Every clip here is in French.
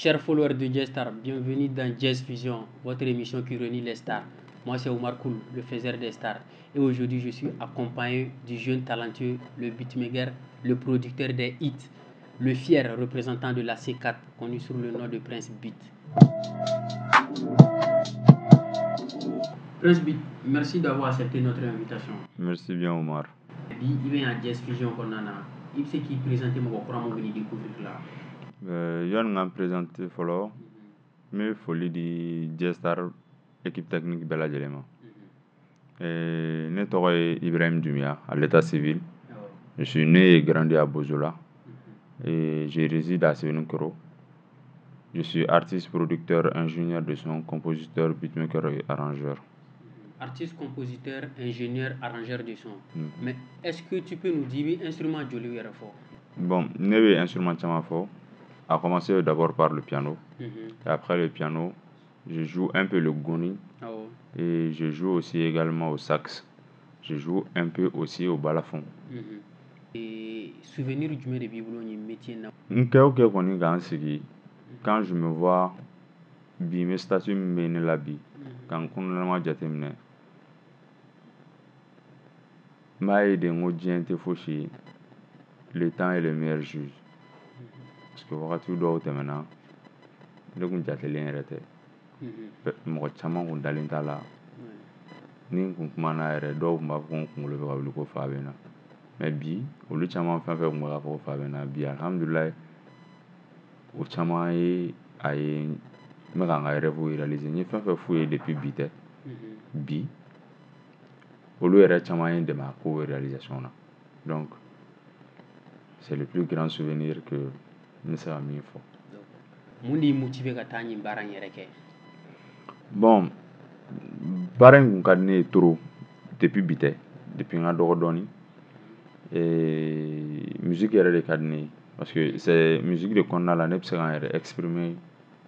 Chers followers de Jazz Star, bienvenue dans Jazz Fusion, votre émission qui réunit les stars. Moi, c'est Omar Koul, le faiseur des stars. Et aujourd'hui, je suis accompagné du jeune talentueux, le beatmaker, le producteur des hits, le fier représentant de la C4, connu sous le nom de Prince Beat. Prince Beat, merci d'avoir accepté notre invitation. Merci bien, Omar. Il vient à Jazz Fusion qu'on a. Il sait qui présente mon programme, on vient découvrir là. Yon nga présenté follow mais folie di Jazz Star équipe technique bella lajɛlen ne tɔgɔ ye Ibrahim Dumia à l'état civil. Je suis né et grandi à Bozola et je réside à Sévéninkoro. Je suis artiste, producteur, ingénieur de son, compositeur, beatmaker et arrangeur. Artiste, compositeur, ingénieur, arrangeur de son. Mais est-ce que tu peux nous dire l'instrument de l'URFO? Bon, ne vais instrument caman fɔ. A commencé d'abord par le piano. Et après le piano, je joue un peu le goni. Et je joue aussi également au sax. Je joue un peu aussi au balafon. Et souvenir du métier quand je me vois mes statuts mène la vie, quand on a jateminɛ m'a aidé le temps est le meilleur juge. Parce que wagati dɔw tɛmɛna ne kun jatelen yɛrɛ tɛ mɔgɔ caman kun dalen t'a la ni kun kumana yɛrɛ dɔw kun b'a fɔ ko n kunkolo bɛ ka wuli ko fa bɛ na mais bi olu caman fɛn fɛn kun bɛ k'a fɔ ko fa bɛ na bi alhamdulilayi o caman ye a ye n bɛ ka n ka rêve réaliser n ye fɛn fɛn f'u ye depuis bi tɛ bi olu yɛrɛ caman ye n dɛmɛ a ko réalisation na donc c'est le plus grand souvenir que ne se ka min fɔ. Mun de y'i motivé ka taa nin baara in yɛrɛ kɛ? Bon, baara in kun ka di ne ye trop depuis bi tɛ depuis n ka dɔgɔ dɔɔni musique yɛrɛ de ka di ne ye parce que c'est musique de kɔnɔna la ne bɛ se ka n yɛrɛ exprimer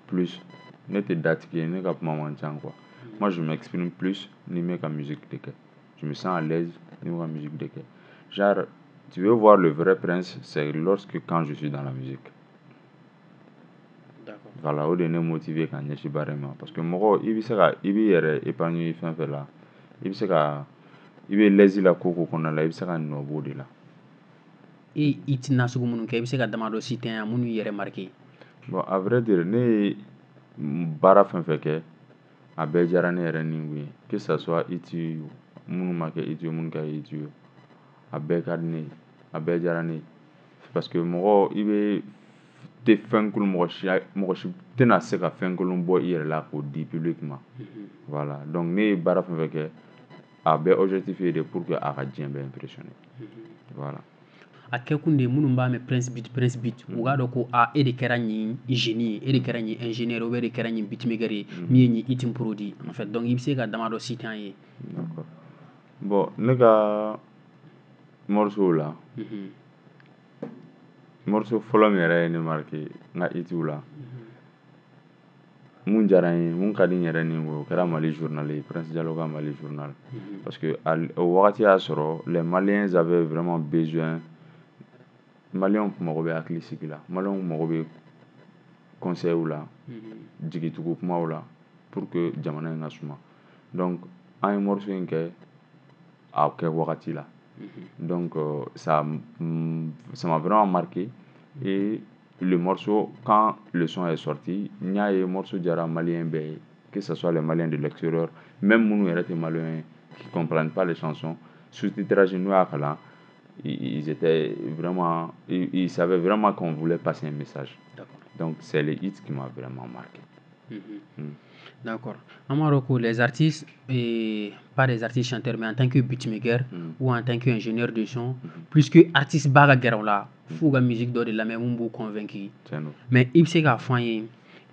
plus ne tɛ datigi ye ne ka kuma man ca quoi. Moi je m'exprime plus ni n bɛ ka musique de kɛ. Je me sens à l'aise ni n bɛ ka musique de kɛ. Genre tu veux voir le vrai prince, c'est lorsque quand je suis dans la musique. D'accord. Voilà, o de ne motivé ka ɲɛsin baara in ma parce que mɔgɔ i bɛ se ka i b'i yɛrɛ épanouir fɛn fɛn la i bɛ se ka i bɛ l'aise la ko kɔnɔna la i bɛ se ka nɔ b'o de la. Et i tɛ nasugu minnu kɛ i bɛ se ka damadɔ si tɛ yan minnu yɛrɛ marqué? Bon, à vrai dire ne ye baara fɛn fɛn kɛ a bɛɛ diyara ne yɛrɛ ni kun ye que ça soit itu minnu ma kɛ itu ye minnu kɛra itu ye a bɛɛ ka di ne ye a bɛɛ diyara ne ye parce que mɔgɔ i bɛ tɛ fɛn kolon mɔgɔ si tɛna se ka fɛn kolon bɔ i yɛrɛ la k'o di public ma. Voilà, donc ne ye baara fɛn fɛn kɛ a bɛɛ objectif ye de pour que a ka diɲɛ bɛɛ impressionner. Voilà. A kɛkun de ye minnu b'a mɛn Prince Beat u k'a dɔn ko e de kɛra nin génie ye e de kɛra nin ingénieur ou bien e de kɛra nin beatmaker ye min ye nin hit produit en fait donc i bɛ se ka damadɔ si tɛ an ye. D'accord. Bon, ne ka morceau la morceau fɔlɔ min yɛrɛ ye ne marqué n ka hitiw la mun diyara n ye mun ka di n yɛrɛ ni o kɛra Mali journal ye Prince Diallo ka Mali journal parce que o wagati y'a sɔrɔ les Maliens avaient vraiment besoin Maliens kun mago bɛ hakilisigi la Maliens kun mago bɛ conseils la jigitugu kumaw la pour que jamana in ka suma donc an ye morceau in kɛ a kɛ wagati la donc ça m'a vraiment marqué et le morceau quand le son est sorti n y'a ye morceau diyara Malien bɛɛ ye que ce soit les Maliens de l'extérieur même minnu yɛrɛ tɛ Maliens qui comprennent pas les chansons sous-titrage n'u y'a kalan ils étaient vraiment ils savaient vraiment qu'on voulait passer un message. Donc c'est le hit qui m'a vraiment marqué. D'accord. En les artistes, pas des artistes chanteurs, mais en tant que beatmaker ou en tant qu'ingénieur de son, plus que artiste baga là, faut la musique de la même ou convaincu. Mais il sait qu'à fin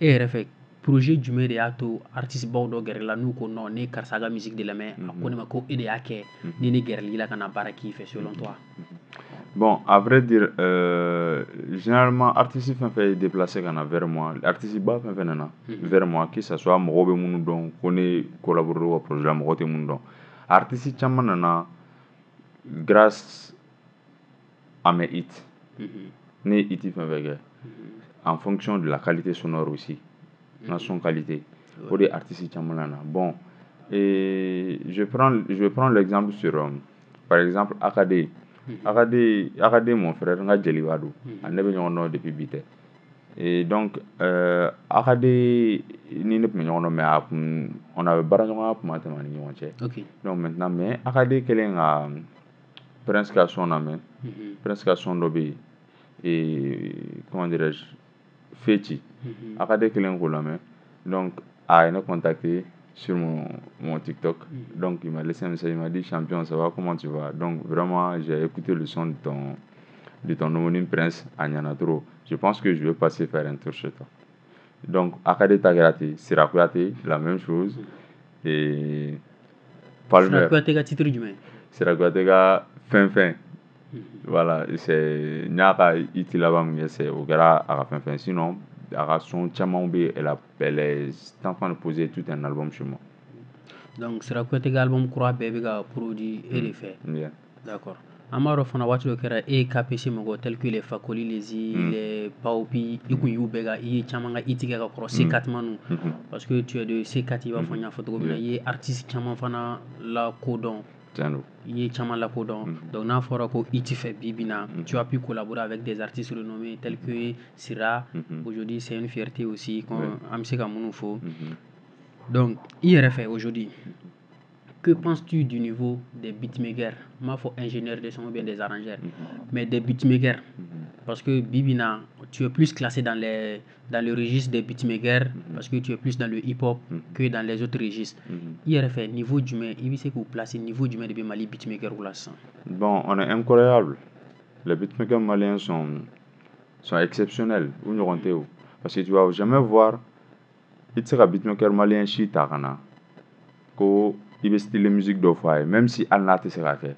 et fait projet du de y'a to artiste baw dɔ gɛrɛ la n'u ko non ne karisa ka musique de lamɛn a ko ne ma ko e de y'a kɛ ni ne gɛrɛl'i la ka na baara k'i fɛ selon toi? Bon, à vrai dire, généralement, artiste fɛn fɛn ye déplacé ka na vers moi, artiste ba fɛn fɛn nana vers moi, que ça soit mɔgɔ bɛ minnu dɔn ko ne collaborer o projet la mɔgɔ tɛ minnu dɔn, artiste caman nana grâce à mes hits, ne ye hit fɛn fɛn kɛ en fonction de la qualité sonore aussi. La son qualité. Pour des artistes bon, et je vais prendre l'exemple sur par exemple Akade. Akade mon frère nga Jelibado. On est venu depuis bité. Et donc Akade ni ne peut mais on avait barragement pour matin ni Ok. donc maintenant mais Akade kelen a presque à son main. Presque à son lobby. Et comment dirais-je, Feti. Akade kelen ko la main. Donc, il m'a contacté sur mon TikTok. Donc, il m'a laissé un message. Il m'a dit, champion, ça va, comment tu vas? Donc, vraiment, j'ai écouté le son de ton homonyme prince à Nyanatoro. Je pense que je vais passer faire un tour chez toi. Donc, Akade Tagrati, Sirakouate, la même chose. Et Palmer. Sirakouate, fin. Voilà, c'est Nyaka Itilabam, c'est au gara à la fin. Sinon, à son Chamambe, elle est en train de poser tout un album chez moi. Donc, c'est un album Kura Bébéga produit et refait. D'accord. Amaro fana waati dɔ kɛra e KPC mɔgɔ tel que les Fakoli les Paopi i kun y'u bɛɛ ka i ye caman ka i tigɛ ka kɔrɔ C4 manu parce que tu es de C4 i b'a fɔ n y'a fɔ cogo min na i ye artiste caman fana lakodɔn i ye caman lakodɔn donc n'a fɔra ko i ti fɛ bi bi na tu as pu collaborer avec des artistes renommés tels que Sira aujourd'hui c'est une fierté aussi an bɛ se ka minnu fɔ donc i yɛrɛ fɛ aujourd'hui que penses-tu du niveau des beatmakers? Moi, il faut ingénieur de son ou bien des arrangeurs. Mais des beatmakers, parce que Bibina, tu es plus classé dans le registre des beatmakers, parce que tu es plus dans le hip-hop que dans les autres registres. Il y a fait niveau du mais il sait que vous placez niveau du mais de Mali beatmaker ou là. Bon, on est incroyable. Les beatmakers maliens sont exceptionnels. Parce que tu vas jamais voir, il sera beatmaker malien chita kana. Il veut style de musique d'offre, même si elle n'a pas fait.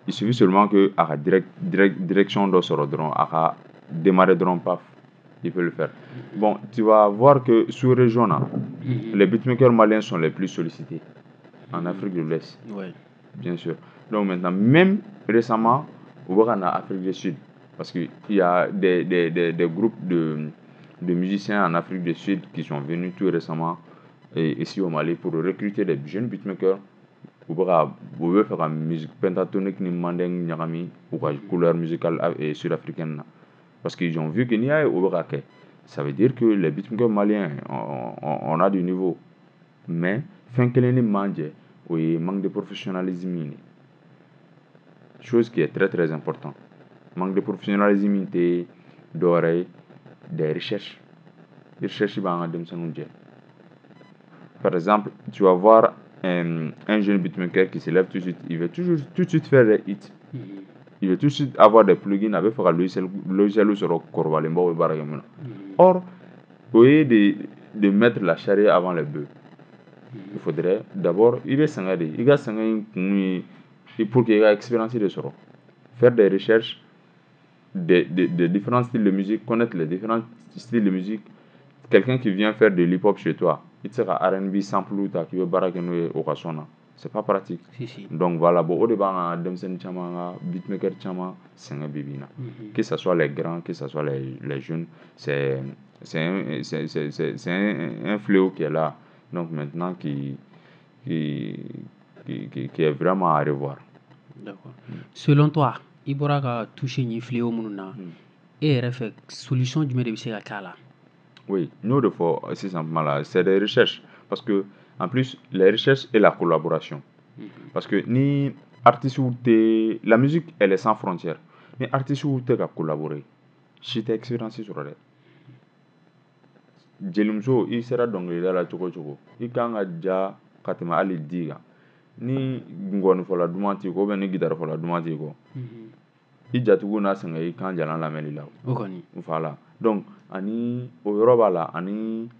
Il suffit seulement que à la direction de ce rodron, à démarrer drone paf, il peut le faire. Bon, tu vas voir que sur la région, les beatmakers maliens sont les plus sollicités en Afrique de l'Ouest. Ouais. Bien sûr. Donc maintenant, même récemment, on va en Afrique du Sud, parce qu'il y a des groupes de musiciens en Afrique du Sud qui sont venus tout récemment ici au Mali pour recruter des jeunes beatmakers pour faire la musique pentatonique ni mandeng nyagami ou la couleur musicale sud-africaine parce qu'ils ont vu qu'il y a ça veut dire que les beatmakers maliens on a du niveau mais fin que les mange oui manque de professionnalisme chose qui est très très important manque de professionnalisme d'oreille des recherches par exemple, tu vas voir un jeune beatmaker qui se lève tout de suite, il veut tout de suite faire des hits. Il veut tout de suite avoir des plugins avec le logiciel sur le corvalembo et baragamuna. Or, au lieu de mettre la charrue avant le bœuf, il faudrait d'abord, il va s'engager, pour qu'il ait expérience de sort. Faire des recherches de différents styles de musique, connaître les différents styles de musique. Quelqu'un qui vient faire de l'hip-hop chez toi, il sera R&B sample ou qui veut baraguer au Kasona. C'est pas pratique. Si. Donc voilà, au départ, beatmaker chama, c'est un bibina. Que ce soit les grands, que ce soit les jeunes, c'est un fléau qui est là. Donc maintenant, qui est vraiment à revoir. D'accord. Selon toi, il y a touché un fléau et il fait solution du meilleur de Kala. Oui, nous de fois, c'est simplement c'est des recherches. Parce que, en plus, les recherches et la collaboration. Parce que ni artiste ou la musique, elle est sans frontières. Ni artiste ou t'es qu'à collaborer. Si t'es expérience sur elle. Jelumso, il sera donc là choco. Il kanga ja katema ali diga. Ni ngonu fola dumanti ko ben ni guitare fola dumanti ko. Il jatugu na sanga il kan jalan la meli la. Okoni. Voilà. Donc ani o yɔrɔ b'a la ani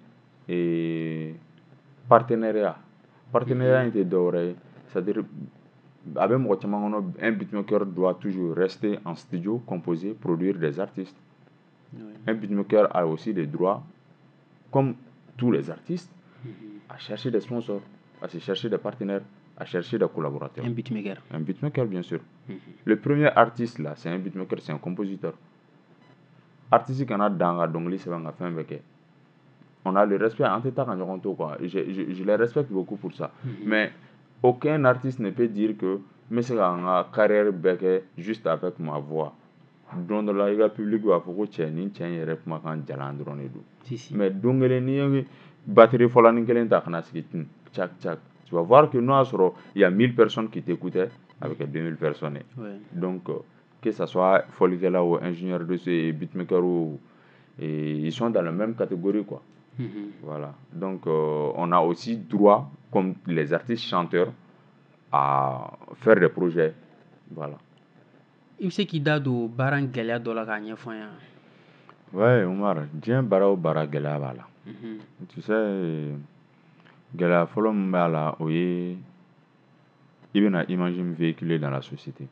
partenariat in tɛ dɔwɛrɛ ye c'est-à-dire a bɛ mɔgɔ caman kɔnɔ un beatmaker doit toujours rester en studio composer produire des artistes un beatmaker a aussi des droits comme tous les artistes à chercher des sponsors à se chercher des partenaires à chercher des collaborateurs. Un beatmaker bien sûr. Le premier artiste là c'est un beatmaker, c'est un compositeur. artiste kana dan ka dɔnkili sɛbɛn ka fɛn bɛɛ kɛ. On a le respect, an tɛ taa ka ɲɔgɔn to quoi. Je les respecte beaucoup pour ça. Mais aucun artiste ne peut dire que n bɛ se ka n ka carrière bɛɛ kɛ juste avec ma voix. Don dɔ la i ka public b'a fɔ ko cɛ nin cɛ in yɛrɛ kumakan jalan dɔrɔn de don. Mais don kelen n'i ye batterie fɔlɔnin kelen ta ka na sigi tchac tchac, tu vas voir que n'o y'a sɔrɔ il y a 1000 personnes qui t'écoutaient avec 2000 personnes. Donc que ça soit fɔlikɛla ou ingénieur de son, beatmaker ou ils sont dans la même catégorie quoi. Voilà. Donc on a aussi droit, comme les artistes chanteurs, à faire des projets. Voilà. I bɛ se k'i da don baara gɛlɛya dɔ la k'a ɲɛfɔ an ye. Ouais, Omar, diɲɛ baara o baara gɛlɛya b'a la. Tu sais, gɛlɛya fɔlɔ min b'a la o ye i bɛna image min véhiculer dans la société.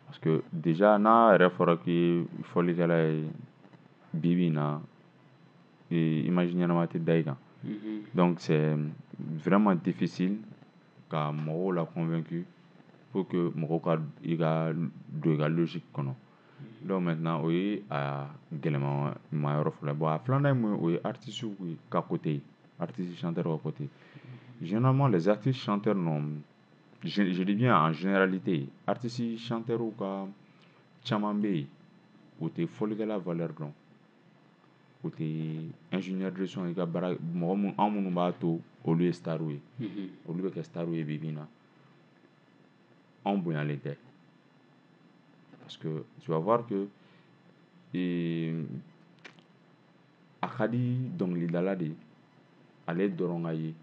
Parce que déjà n'a yɛrɛ fɔra k'i ye fɔlikɛla ye bi bi in na image ɲɛnama tɛ da i kan. Donc c'est vraiment difficile ka mɔgɔw la convaincre pour que mɔgɔw ka i ka don i ka logique kɔnɔ. Donc maintenant o ye a gɛlɛma yɔrɔ fɔlɔ. Bon a filanan ye mun ye o ye artiste ka côté ye, artiste chanteur ka côté. Généralement les artistes chanteurs je dis bien en généralité artiste chanteur ka caman bɛ yen o tɛ fɔlikɛla valeur dɔn. O tɛ ingénieur de son i ka baara mɔgɔ mun anw minnu b'a to olu ye star ye. Olu bɛ kɛ star ye bi bi in na. Anw bonyalen tɛ. Parce que tu vas voir que a ka di dɔnkilidala de ale dɔrɔn ka ye.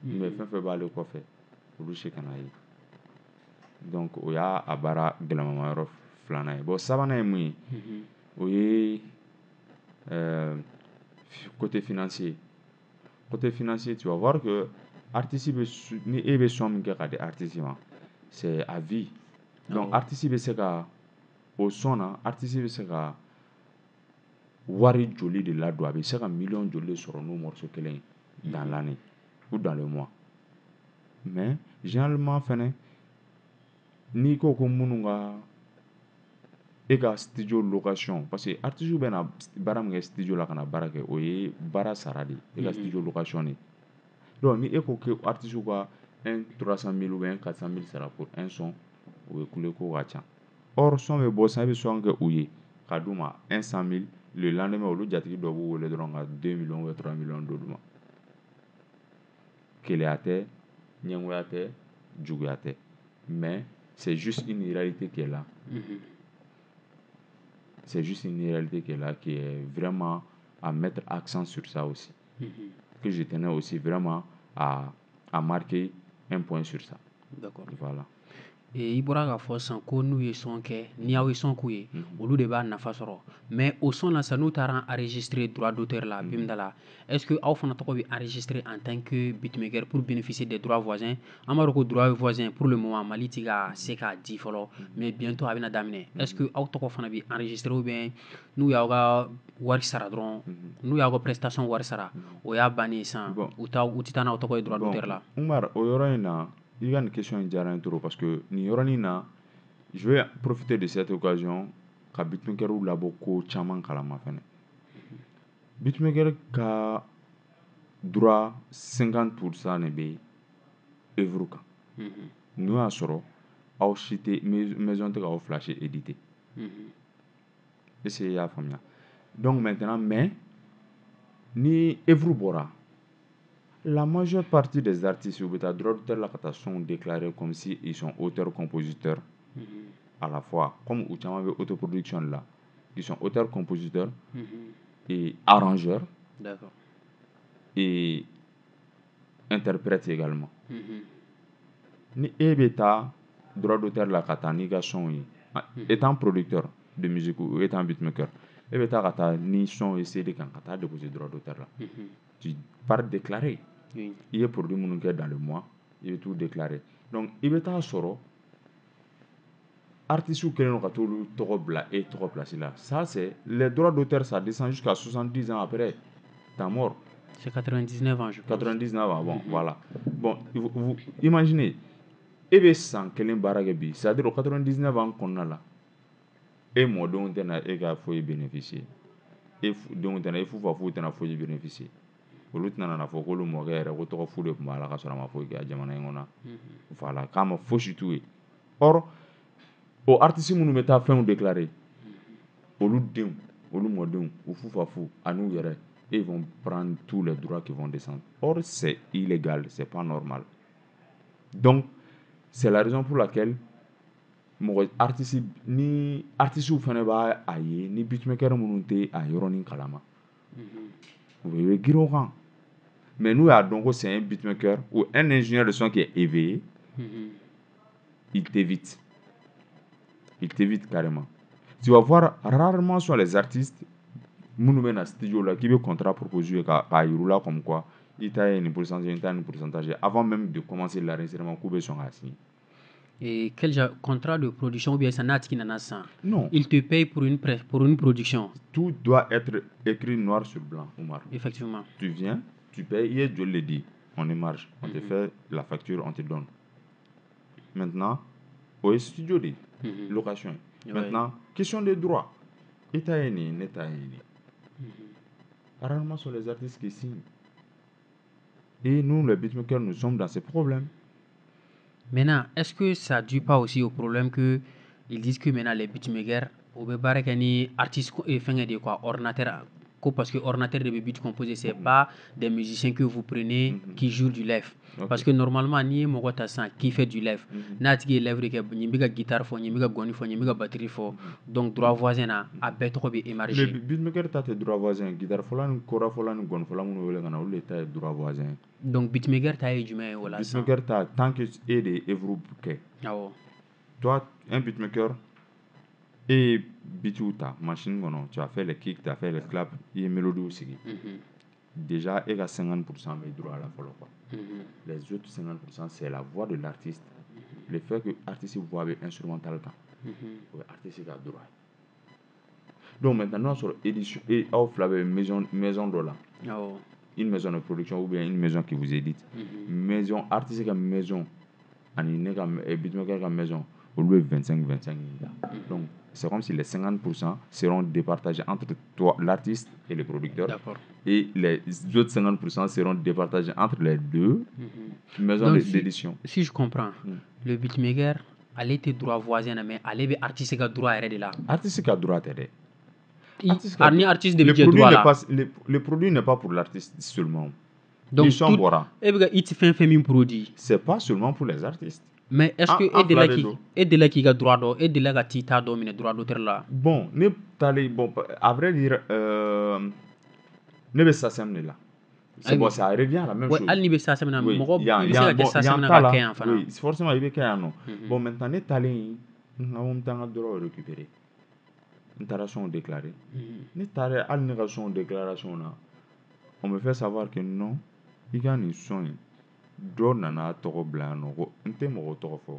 Mais fɛn fɛn b'ale kɔfɛ olu si kana ye. Donc o y'a baara gɛlɛma yɔrɔ filanan ye. Bon sabanan ye mun ye o ye côté financier. Côté financier tu vas voir que artiste ni e bɛ son min kɛ ka di artiste ma c'est à vie. Donc artiste bɛ se ka o son na artiste bɛ se ka wari joli de ladon, a bɛ se ka million joli de sɔrɔ n'o morceau kelen dans l'année ou dans le mois. Mais généralement fɛnɛ n'i ko ko minnu ka e ka studio location parce que artiste bɛ na baara min kɛ studio la ka na baara kɛ o ye baara sara de e ka studio location de. Donc ni e ko que artiste ka 300 000 ou bien 400 000 sara pour un son o ye kule ko ka ca. Or son bɛ bɔ san i bɛ son kɛ u ye ka d'u ma 100 000 le lendemain olu jatigi dɔ b'u wele dɔrɔn ka 2 millions ou 3 millions d'olu ma. Keleya tɛ, ɲɛngoya tɛ, juguya tɛ. Mais c'est juste une réalité qui est là. C'est juste une réalité qui est là, qui est vraiment à mettre accent sur ça aussi. Que je tenais aussi vraiment à marquer un point sur ça. D'accord. Voilà. I bɔra k'a fɔ sisan ko n'u ye son kɛ ni aw ye son k'u ye olu de b'a nafa sɔrɔ mais o son na sisan n'u taara enregistrer droit d'auteur la bimda la est-ce que aw fana tɔgɔ bɛ enregistrer en tant que beatmaker pour bénéficier des droits voisins an b'a dɔn ko droit voisin pour le moment Mali tɛ ka se k'a di fɔlɔ mais bientôt a bɛna daminɛ est-ce que aw tɔgɔ fana bɛ enregistrer ou bien n'u y'aw ka wari sara dɔrɔn n'u y'aw ka prestation wari sara o y'a bannen ye sisan u tɛ taa n'aw tɔgɔ ye droit d'auteur la. Umar o yɔrɔ in na i ka nin question in diyara n ye trop parce que nin yɔrɔnin na je vais profiter de cette occasion ka beatmakerw labɔ ko caman kalama fɛnɛ. Beatmaker ka droit 50% de bɛ œuvre kan. N'o y'a sɔrɔ aw si tɛ maison tɛ k'aw fila si éditer. Est-ce que i y'a faamuya? Donc maintenant mais ni œuvre bɔra la majeure partie des artistes u bɛ taa droit d'auteur la ka taa son déclarer comme si ils sont auteurs compositeurs à la fois comme u caman bɛ autoproduction la ils sont auteurs compositeurs et arrangeurs et interprètes également. Ni e bɛ taa droit d'auteur la ka taa n'i ka son ye étant producteur de musique ou étant beatmaker e bɛ taa ka taa ni son ye CD kan ka taa déposer droit d'auteur la tu pars déclarer. I ye produit minnu kɛ dans le mois i bɛ tout déclarer. Donc i bɛ taa sɔrɔ artistes kɛlen don ka t'olu tɔgɔ bila e tɔgɔ place la. Ça c'est les droits d'auteur ça descend jusqu'à 70 ans après ta mort. C'est 99 ans je pense. 99 ans bon voilà. Bon vous imaginez e bɛ san kelen baara kɛ bi c'est à dire o 99 ans kɔnɔna la et mɔdenw tɛna e ka foyi bénéficier e denw tɛna e fufafuw tɛna foyi bénéficier olu tɛna na fɔ k'olu mɔkɛ yɛrɛ ko tɔgɔ fu de tun b'a la ka sɔrɔ a ma foyi kɛ a jamana in kɔnɔ voilà k'a ma fosi t'u ye or o artiste minnu bɛ taa fɛnw déclarer olu denw olu mɔdenw u fufafu an'u yɛrɛ ils vont prendre tous les droits qui vont descendre or c'est illégal c'est pas normal donc c'est la raison pour laquelle mɔgɔ artiste ni artistes fana b'a a ye ni beatmaker minnu tɛ a yɔrɔnin kalama u bɛ girin o kan mais nous y'a dɔn ko c'est un beatmaker ou un ingénieur de son qui est éveillé il t'évite carrément tu vas voir rarement sur les artistes minnu bɛ na studio la k'i bɛ contrat proposé k'a yiru la comme quoi i ta ye nin pourcentage avant même de commencer l'enregistrement k'u bɛ sɔn k'a signer. Et quel contrat de production ou bien ça n'a Non. Il te paye pour une production. Tout doit être écrit noir sur blanc, Omar. Effectivement. Tu viens, tu payes, je le dis, on émarge, on te fait la facture, on te donne. Maintenant, au studio de location. Maintenant, question des droits. État est né, n'état est né. Rarement sont les artistes qui signent. Et nous, les beatmakers, nous sommes dans ces problèmes. Maintenant, est-ce que ça ne dû pas aussi au problème que ils disent que maintenant les beatmakers, au bébaré ni artistes et fin de quoi ordinateur, parce que ordinateur de beat composé c'est pas des musiciens que vous prenez qui jouent du live. Parce que normalement ni mo gota san qui fait du live. Na tigi live de ni biga guitare fo ni biga goni fo ni biga batterie fo. Donc droit voisin na a beto be émarger. Le beatmaker ta te droit voisin guitare fo la ni kora fo la ni gon fo la mun wele kana le ta droit voisin. Donc beatmaker ta e jumé wala ça. Beatmaker ta tant que et de evru ke. Toi un beatmaker et bituta machine gono tu as fait les kicks, tu as fait les claps, il y a mélodie aussi. Déjà il y a 50% mais droit à la follow quoi. Les autres 50% c'est la voix de l'artiste. Le fait que l'artiste voit avec instrumental quand l'artiste a droit. Donc maintenant sur édition et offre la maison dollar. Une maison de production ou bien une maison qui vous édite. Maison artiste comme maison ani comme beatmaker comme maison au lieu de 25. Donc c'est comme si les 50% seront départagés entre toi, l'artiste et le producteur. Et les autres 50% seront départagés entre les deux maisons d'édition. Si je comprends, le beatmaker, elle était droit voisin, mais elle est artiste qui a droit à aider là. Artiste qui a droit à aider. Le produit n'est pas pour l'artiste seulement. Donc, c'est pas seulement pour les artistes. Mais est-ce que Edela qui a droit d'eau, Edela qui a tita domine droit d'auteur là? Bon, à vrai dire, ne ça c'est là. C'est bon, ça revient à la même chose. Oui, forcément il y a bon, maintenant les talents, on a droit de récupérer. Une déclaration déclarée. Une déclaration là, on me fait savoir que non, il y a une son. Dɔ nana tɔgɔ bila yan nɔ ko n tɛ mɔgɔ tɔgɔ fɔ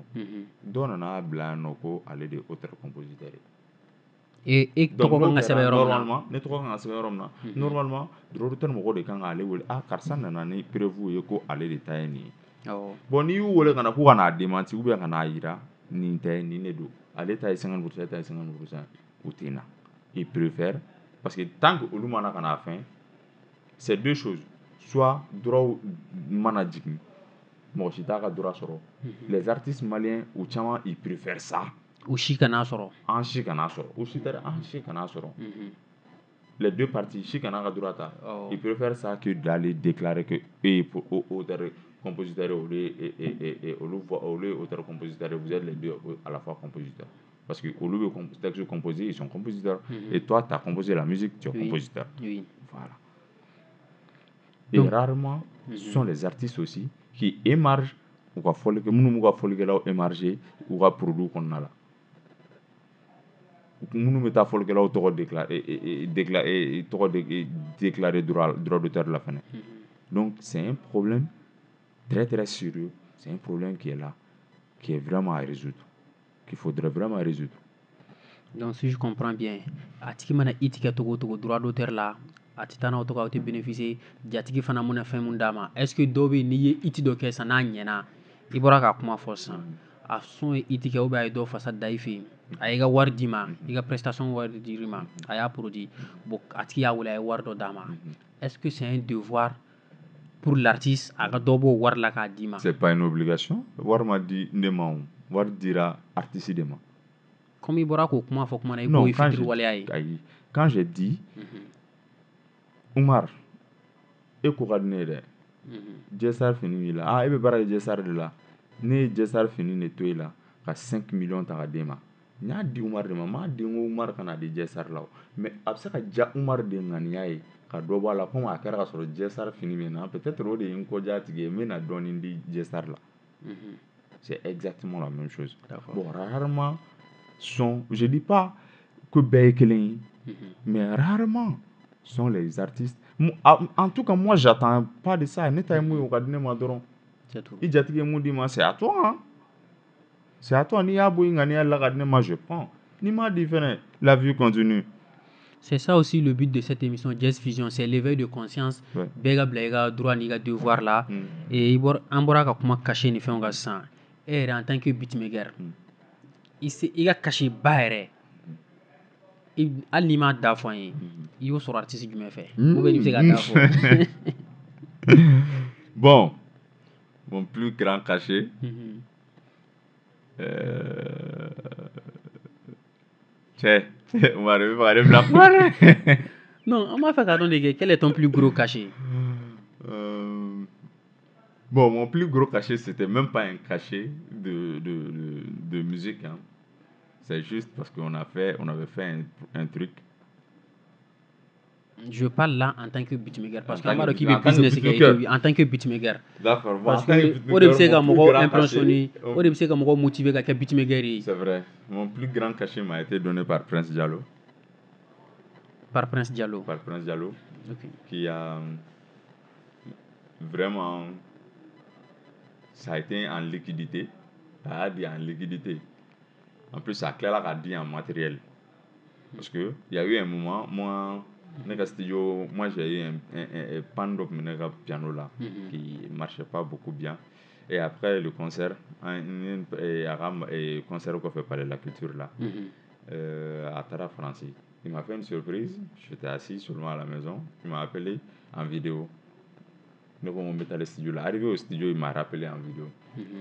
dɔ nana bila yan nɔ ko ale de auteur compositeur ye tɔgɔ kan ka sɛbɛn yɔrɔ min na ne tɔgɔ kan ka sɛbɛn yɔrɔ min na normalement producteur mɔgɔ de kan ka ale wele karisa nana ni preuve ye ko ale de ta ye nin ye bon n'i y'u wele ka na k'u ka n'a démenti ou bien ka n'a jira nin tɛ nin de don ale ta ye 50% e ta ye 50% u tɛ na ils préfèrent parce que tant que olu mana ka n'a fɛn c'est deux choses soit droit mana jigin mɔgɔ si t'a ka droit sɔrɔ les artistes maliens ou caman ils préfèrent ça u si kana sɔrɔ an si kana sɔrɔ u si tɛ an si kana sɔrɔ les deux parties si kana ka droit ta ils préfèrent ça que d'aller déclarer que auteur compositeur olu auteur compositeur vous êtes les deux à la fois compositeurs parce que olu bɛ texte composé ils sont compositeurs et toi tu as composé la musique tu es compositeur voilà. Et donc, rarement, ce sont les artistes aussi qui émargent ou qui font que nous avons émargé ou qui produit qu'on a là. Nous avons déclaré droit d'auteur de la fin. Donc c'est un problème très très sérieux. C'est un problème qui est là, qui est vraiment à résoudre, qu'il faudrait vraiment résoudre. Donc si je comprends bien, à ce moment-là, il y a droit d'auteur là. Atitana otoka oti bénéficier jatigi fana mona fɛn mun d'a ma est ce que dɔ bɛ n'i ye iti dɔ kɛ sa n'a ɲɛna i bɔra ka kuma fɔ sisan a son ye iti kɛ ou bien a ye dɔ fasa da i fɛ yen a y'i ka wari d'i ma i ka prestation wari dir'i ma a y'a produit bon a tigi y'a wele a ye wari dɔ d'a ma est-ce que c'est un devoir pour l'artiste a ka dɔ b'o wari la k'a d'i ma c'est pas une obligation wari ma di ne ma o wari dira artiste de ma comme i bɔra k'o kuma fɔ kuma na i non k'o ye fitiriwaleya ye ayi quand j'ai dit Umar e ko ka di ne ye dɛ Jesar fini b'i la e bɛ baara kɛ Jesar de la ne ye Jesar fini de to i la ka 5 millions ta ka d'e ma n y'a di Umar de ma m'a di n ko Umar kana di Jesar la o mais a bɛ se ka diya Umar de ŋaniya ye ka dɔ bɔ a la comme a kɛra ka sɔrɔ Jesar fini bɛ na peut-être o de ye n kɔdiya tigi ye n bɛ na dɔɔnin di Jesar la c'est exactement la même chose bon rarement je dis pas que bɛɛ ye kelen ye mais rarement sont les artistes en tout cas moi j'attends pas de ça ne ta ye mun ye o ka di ne ma dɔrɔn i jatigi ye mun d'i ma c'est à toi hein c'est à toi n'i y'a bɔ i ŋaniya la ka di ne ma je prends n'i m'a di fɛnɛ la vie continue. C'est ça aussi le but de cette émission Jazz Fusion, c'est l'éveil de conscience. Bɛɛ ka bila i ka droit n'i ka devoir la et an bɔra ka kuma cachet ni fɛnw kan sisan e yɛrɛ en tant que beatmaker i ka cachet ba yɛrɛ hali n'i m'a da fɔ an ye i y'o sɔrɔ artiste jumɛn fɛ ou bien i bɛ se ka da fɔ bon mon plus grand cachet on va revenir par exemple. Non, on m'a fait cadeau de quel est ton plus gros cachet? Bon, mon plus gros cachet, c'était même pas un cachet de musique. Hein. C'est juste parce qu'on avait fait un truc. Je parle là en tant que beatmaker parce que Amaro qui veut business en tant que beatmaker. D'accord. Parce que au début c'est comme impressionné, au début c'est comme motivé qu'à beatmaker. C'est vrai. Mon plus grand cachet m'a été donné par Prince Diallo. Par Prince Diallo. Par Prince Diallo. Okay. Qui a vraiment, ça a été en liquidité. Ça a dit en liquidité. En plus, ça a clairement dit en matériel. Parce que il y a eu un moment, moi j'ai eu un pan-up piano là qui ne marchait pas beaucoup bien. Et après le concert, concert qu'on fait parler de la culture là, à Tara Francis, il m'a fait une surprise. J'étais assis seulement à la maison. Il m'a appelé en vidéo. Donc on mettait le studio là. Arrivé au studio, il m'a rappelé en vidéo.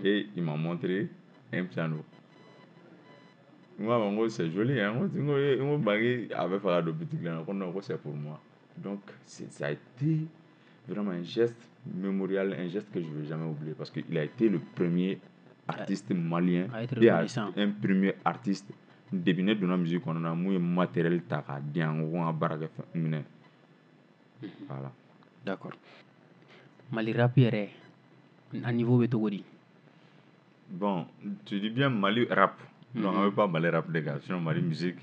Et il m'a montré un piano. Moi, c'est joli. Hein? C'est pour moi. Donc, ça a été vraiment un geste mémorial, un geste que je ne vais jamais oublier. Parce qu'il a été le premier artiste malien et un premier artiste débiné de la musique. On a un matériel voilà. D'accord. Mali rap à niveau de Togodi. Bon, tu dis bien Mali rap. Non, on ne veut pas Mali rap, les gars. Sinon, Mali musique.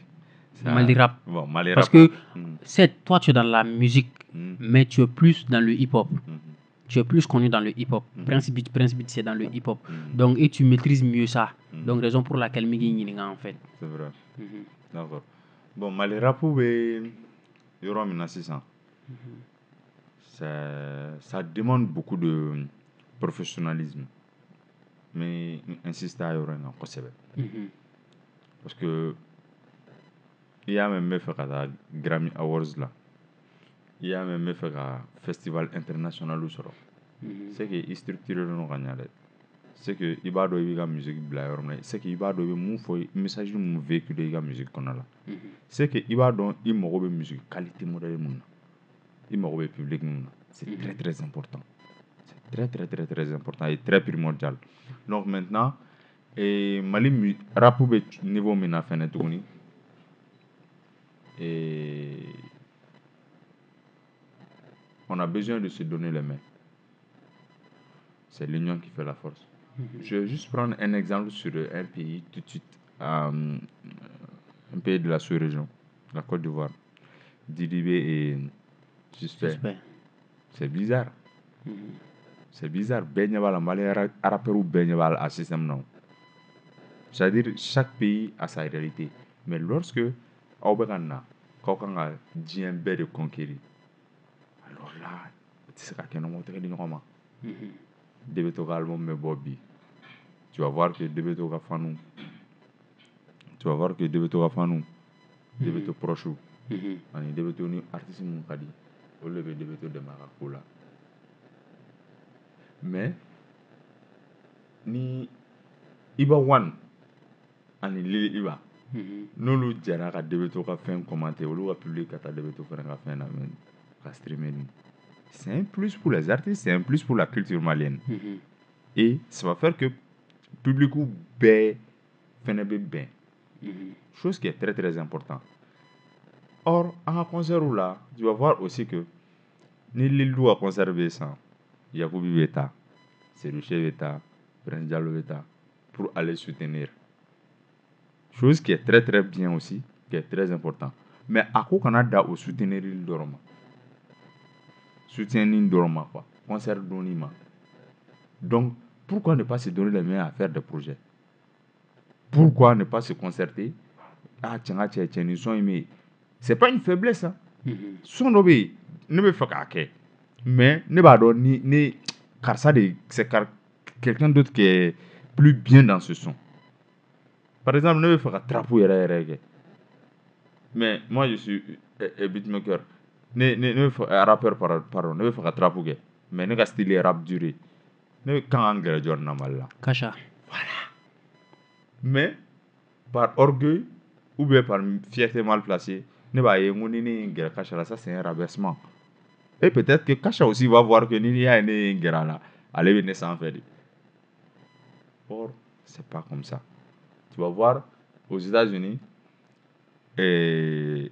Mali rap. Bon, Mali parce rap. Que toi, tu es dans la musique, mais tu es plus dans le hip-hop. Tu es plus connu dans le hip-hop. Prince Beat, c'est dans le hip-hop. Donc, et tu maîtrises mieux ça. Donc, raison pour laquelle Migi en fait. C'est vrai. D'accord. Bon, Mali rap, il y aura 1600. Ça demande beaucoup de professionnalisme. Mais insiste à y avoir un concept. Parce que il y a même fait à Grammy Awards là. Il y a même fait à Festival international aussi. C'est que il structure le gagnant. C'est que il va doit la musique blaire. C'est que il va doit un message de véhiculer la musique qu'on a là. C'est que il va doit il m'aura musique qualité modèle moun. Il m'aura public moun. C'est très très important. C'est très très très très important et très primordial. Donc maintenant, Mali rap niveau mina fene tuguni. Et on a besoin de se donner les mains. C'est l'union qui fait la force. Je vais juste prendre un exemple sur un pays tout de suite, un pays de la sous-région, la Côte d'Ivoire. Didibé et Suspect. C'est bizarre. C'est bizarre. Benyabal, Malais, Arapérou, Benyabal, à système non. C'est-à-dire, chaque pays a sa réalité. Mais lorsque Aubegana, Kokanga, Djembe de conquérir, alors là, c'est ça qu'on a montré de Roma. Debetoga album me Bobby. Tu vas voir que Debetoga Fanou, tu vas voir que Debeto Rafanu, Debeto Prochou, Debeto ni artiste Moukadi, au lieu de Debeto de Maracoula. Mais, ni Iba One, ani Lili Iba, nous nous disons que Debeto a fait un commentaire, ou a publié que Debeto a fait un streamer. C'est un plus pour les artistes, c'est un plus pour la culture malienne. Et ça va faire que le public fait bien. Chose qui est très très important. Or, à un concert là, tu vas voir aussi que ni l'île a conservé ça. Yacoubi Beta, Serouche Beta, Prince Diallo Beta, pour aller soutenir. Chose qui est très très bien aussi, qui est très important. Mais à quoi qu'on a au soutenir l'île d'Oroma? Soutien l'île d'Oroma, quoi. Concert d'Onima. Donc, pourquoi ne pas se donner les mains à faire des projets? Pourquoi ne pas se concerter? Ah, tiens, ils sont aimés. C'est pas une faiblesse. Hein? Son obé, ne me fait qu'à mais ne va ni car ça c'est quelqu'un d'autre qui est plus bien dans ce son. Par exemple, ne me fait qu'à trapo mais moi je suis beatmaker. Ne me fait rappeur pardon, ne me fait qu'à trapo mais ne style rap duré. Ne quand engrais journal là. Kacha. Voilà. Mais par orgueil ou bien par fierté mal placée, ne va y avoir Kacha, ça c'est un rabaissement. Et peut-être que Kacha aussi va voir que n'y a une guerre là, allez venir s'en faire. Or, c'est pas comme ça. Tu vas voir aux États-Unis, Jay-Z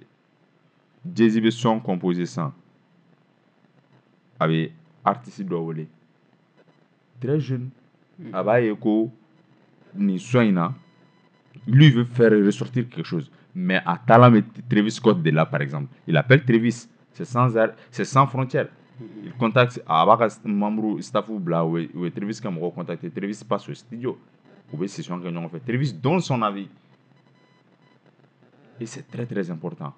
son composé sans avec artiste d'Owole. Très jeune, Aba Eko, ni soin lui veut faire ressortir quelque chose. Mais à Talam Travis Scott de là, par exemple, il appelle Travis, c'est sans frontières. Il contacte Abakas membre staff ou Travis qui m'a contacté. Travis passe au studio. Ou bien c'est son fait. Travis donne son avis. Et c'est très très important.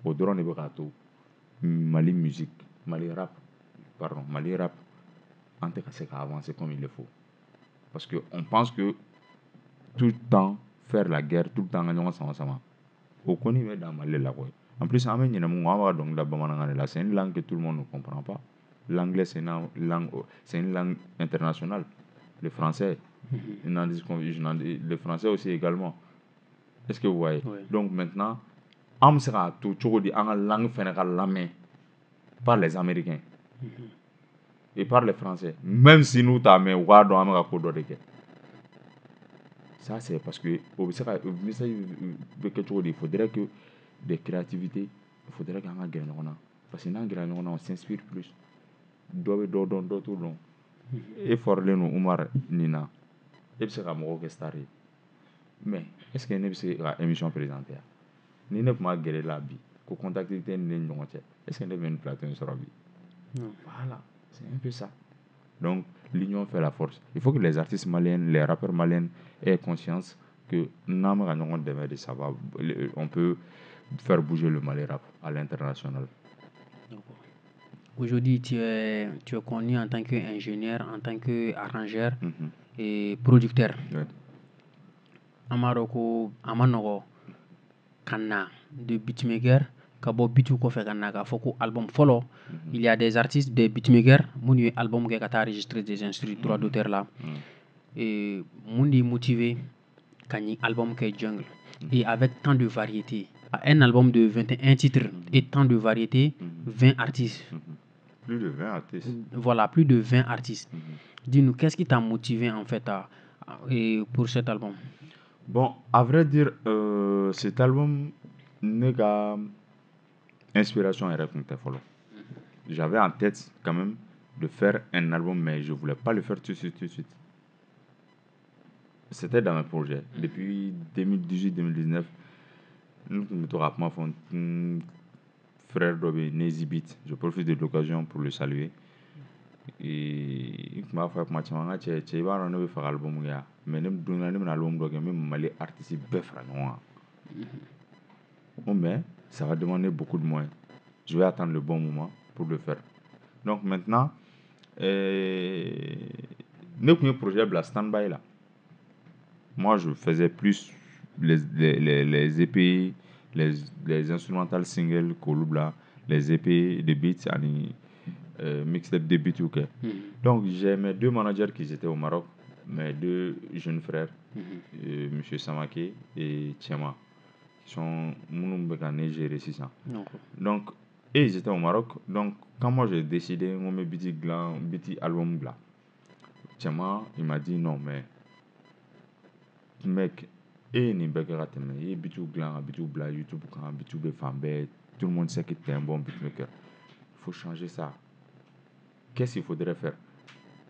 Au drone de Barato, Mali musique, Mali rap, en tout cas c'est avancer comme il le faut. Parce qu'on pense que tout le temps faire la guerre, tout le temps gagner ensemble. Au Koni dans Mali là quoi. En plus, c'est une langue que tout le monde ne comprend pas. L'anglais c'est une langue internationale. Le français, le français aussi également. Est-ce que vous voyez? Oui. Donc maintenant, on sera tout en langue fédérale par les Américains et par les Français. Même si nous t'avons ça c'est parce que il faudrait que des créativités, il faudrait qu'on gagne. Parce que nous on s'inspire plus. Et Forleno Oumar Nina, et puis c'est comme mais est-ce que nous c'est une émission présentée? Ni ne pas guérir la vie, qu'on contacte les gens. Est-ce que nous avons une plateforme sur la vie? Voilà, c'est un peu ça. Donc, l'union fait la force. Il faut que les artistes maliens, les rappeurs maliens aient conscience que on peut faire bouger le Mali rap à l'international. Aujourd'hui, tu es connu en tant qu'ingénieur, en tant qu'arrangeur et producteur. Amaroko, Amanogo, Kana, de beatmaker, Kabo Bitu Kofe Kanaka, Foko album follow. Il y a des artistes, des beatmakers, Mouni album qui a enregistré des instruments droit d'auteur là. Et Mouni motivé, Kani album qui est jungle. Et avec tant de variétés. Un album de 21 titres et tant de variétés, 20 artistes. Plus de 20 artistes. Voilà, plus de 20 artistes. Dis-nous, qu'est-ce qui t'a motivé en fait pour cet album? Bon, à vrai dire, cet album n'est qu'à inspiration et raconter follow. J'avais en tête quand même de faire un album, mais je ne voulais pas le faire tout de suite. C'était dans mes projets. Depuis 2018-2019, nous avons fait frère d'Obé, Nezi Beat. Je profite de l'occasion pour le saluer. Et il m'a fait que tu vas en faire un album. Mais nous avons un album qui est artiste mais ça va demander beaucoup de moyens. Je vais attendre le bon moment pour le faire. Donc maintenant, notre premier projet est stand-by là. Moi, je faisais plus les EP, les instrumental singles, Kolubla, les EP, des beats, mixtape de beats, ok. Donc, j'ai mes 2 managers qui étaient au Maroc, mes 2 jeunes frères, M. Samake et Tchema, qui sont Mounoumbegané, gérer 600. Donc, et ils étaient au Maroc. Donc, quand moi j'ai décidé, on met petit album là. Tchema, il m'a dit non, mais mec, et ni begara teme, et bitu glan, bitu bla, YouTube, quand bitu be fambe, tout le monde sait que t'es un bon beatmaker. Il faut changer ça. Qu'est-ce qu'il faudrait faire?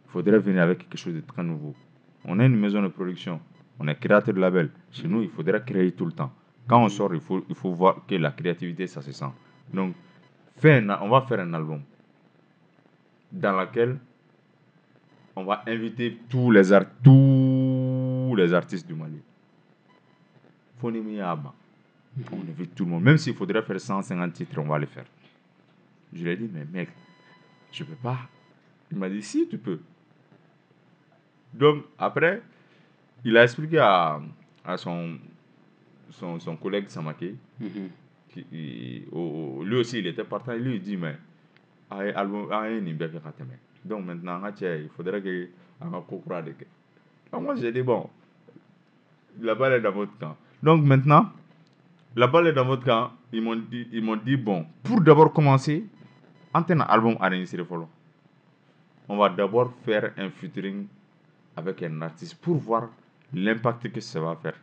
Il faudrait venir avec quelque chose de très nouveau. On a une maison de production, on est créateur de label. Chez nous, il faudrait créer tout le temps. Quand on sort, il faut voir que la créativité, ça se sent. Donc, on va faire un album dans lequel on va inviter tous les artistes du Mali. On invite tout le monde. Même s'il faudrait faire 150 titres, on va le faire. Je lui ai dit, mais mec, je peux pas. Il m'a dit, si, tu peux. Donc, après, il a expliqué à son collègue Samake, lui aussi, il était partant. Lui, il dit, mais, donc maintenant, il faudrait que donc moi, j'ai dit, bon, la balle est dans votre camp. Donc maintenant, la balle est dans votre camp. Ils m'ont dit, bon, pour d'abord commencer, en tant qu'album enregistré, on va d'abord faire un featuring avec un artiste pour voir l'impact que ça va faire.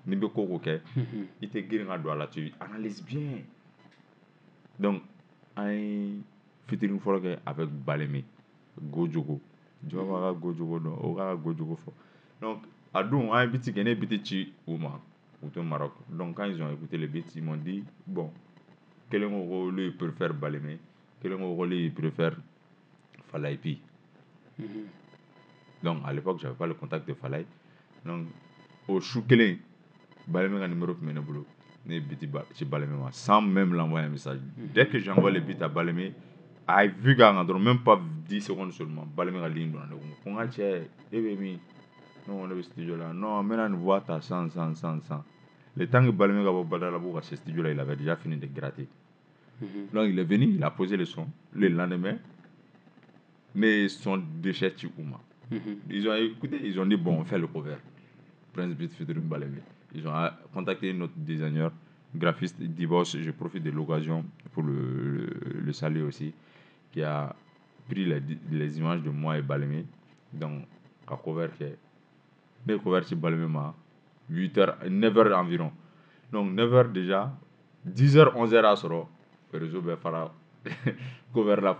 Il te là-dessus. Analyse bien. Donc, un featuring avec Balémé, Gojogo. Tu vas voir Gojogo, Gojogo. Donc, à Doum, un petit qui est petit Ouma, au Maroc. Donc, quand ils ont écouté les beats, ils m'ont dit, bon, quel est mon rôle, il préfère Balémé, quel est mon rôle, il préfère Falaipi. Donc, à l'époque, je n'avais pas le contact de Falai. Donc, au Choukele, Balémé a un numéro pour me boulot. Sans même l'envoyer un message. Dès que j'envoie les beats à Balémé, vu qu'à même pas 10 secondes seulement, Balémé a ligne dans le on a dit, non, on est au studio là. Non, maintenant, on voit ta 100. Le temps que Balémé a Badalabou à ce studio là, il avait déjà fini de gratter. Donc, il est venu, il a posé le son. Le lendemain, mais son déchet Ouma. Ils ont écouté, ils ont dit, bon, on fait le cover. Prince Beat featuring Balémé. Ils ont contacté notre designer, graphiste Diboss. Je profite de l'occasion pour le saluer aussi, qui a pris les images de moi et Balémé. Donc, à cover le cover sur Balémé, 8h, 9h environ. Donc, 9h déjà, 10h, 11h à Soro, le réseau Befara, cover là,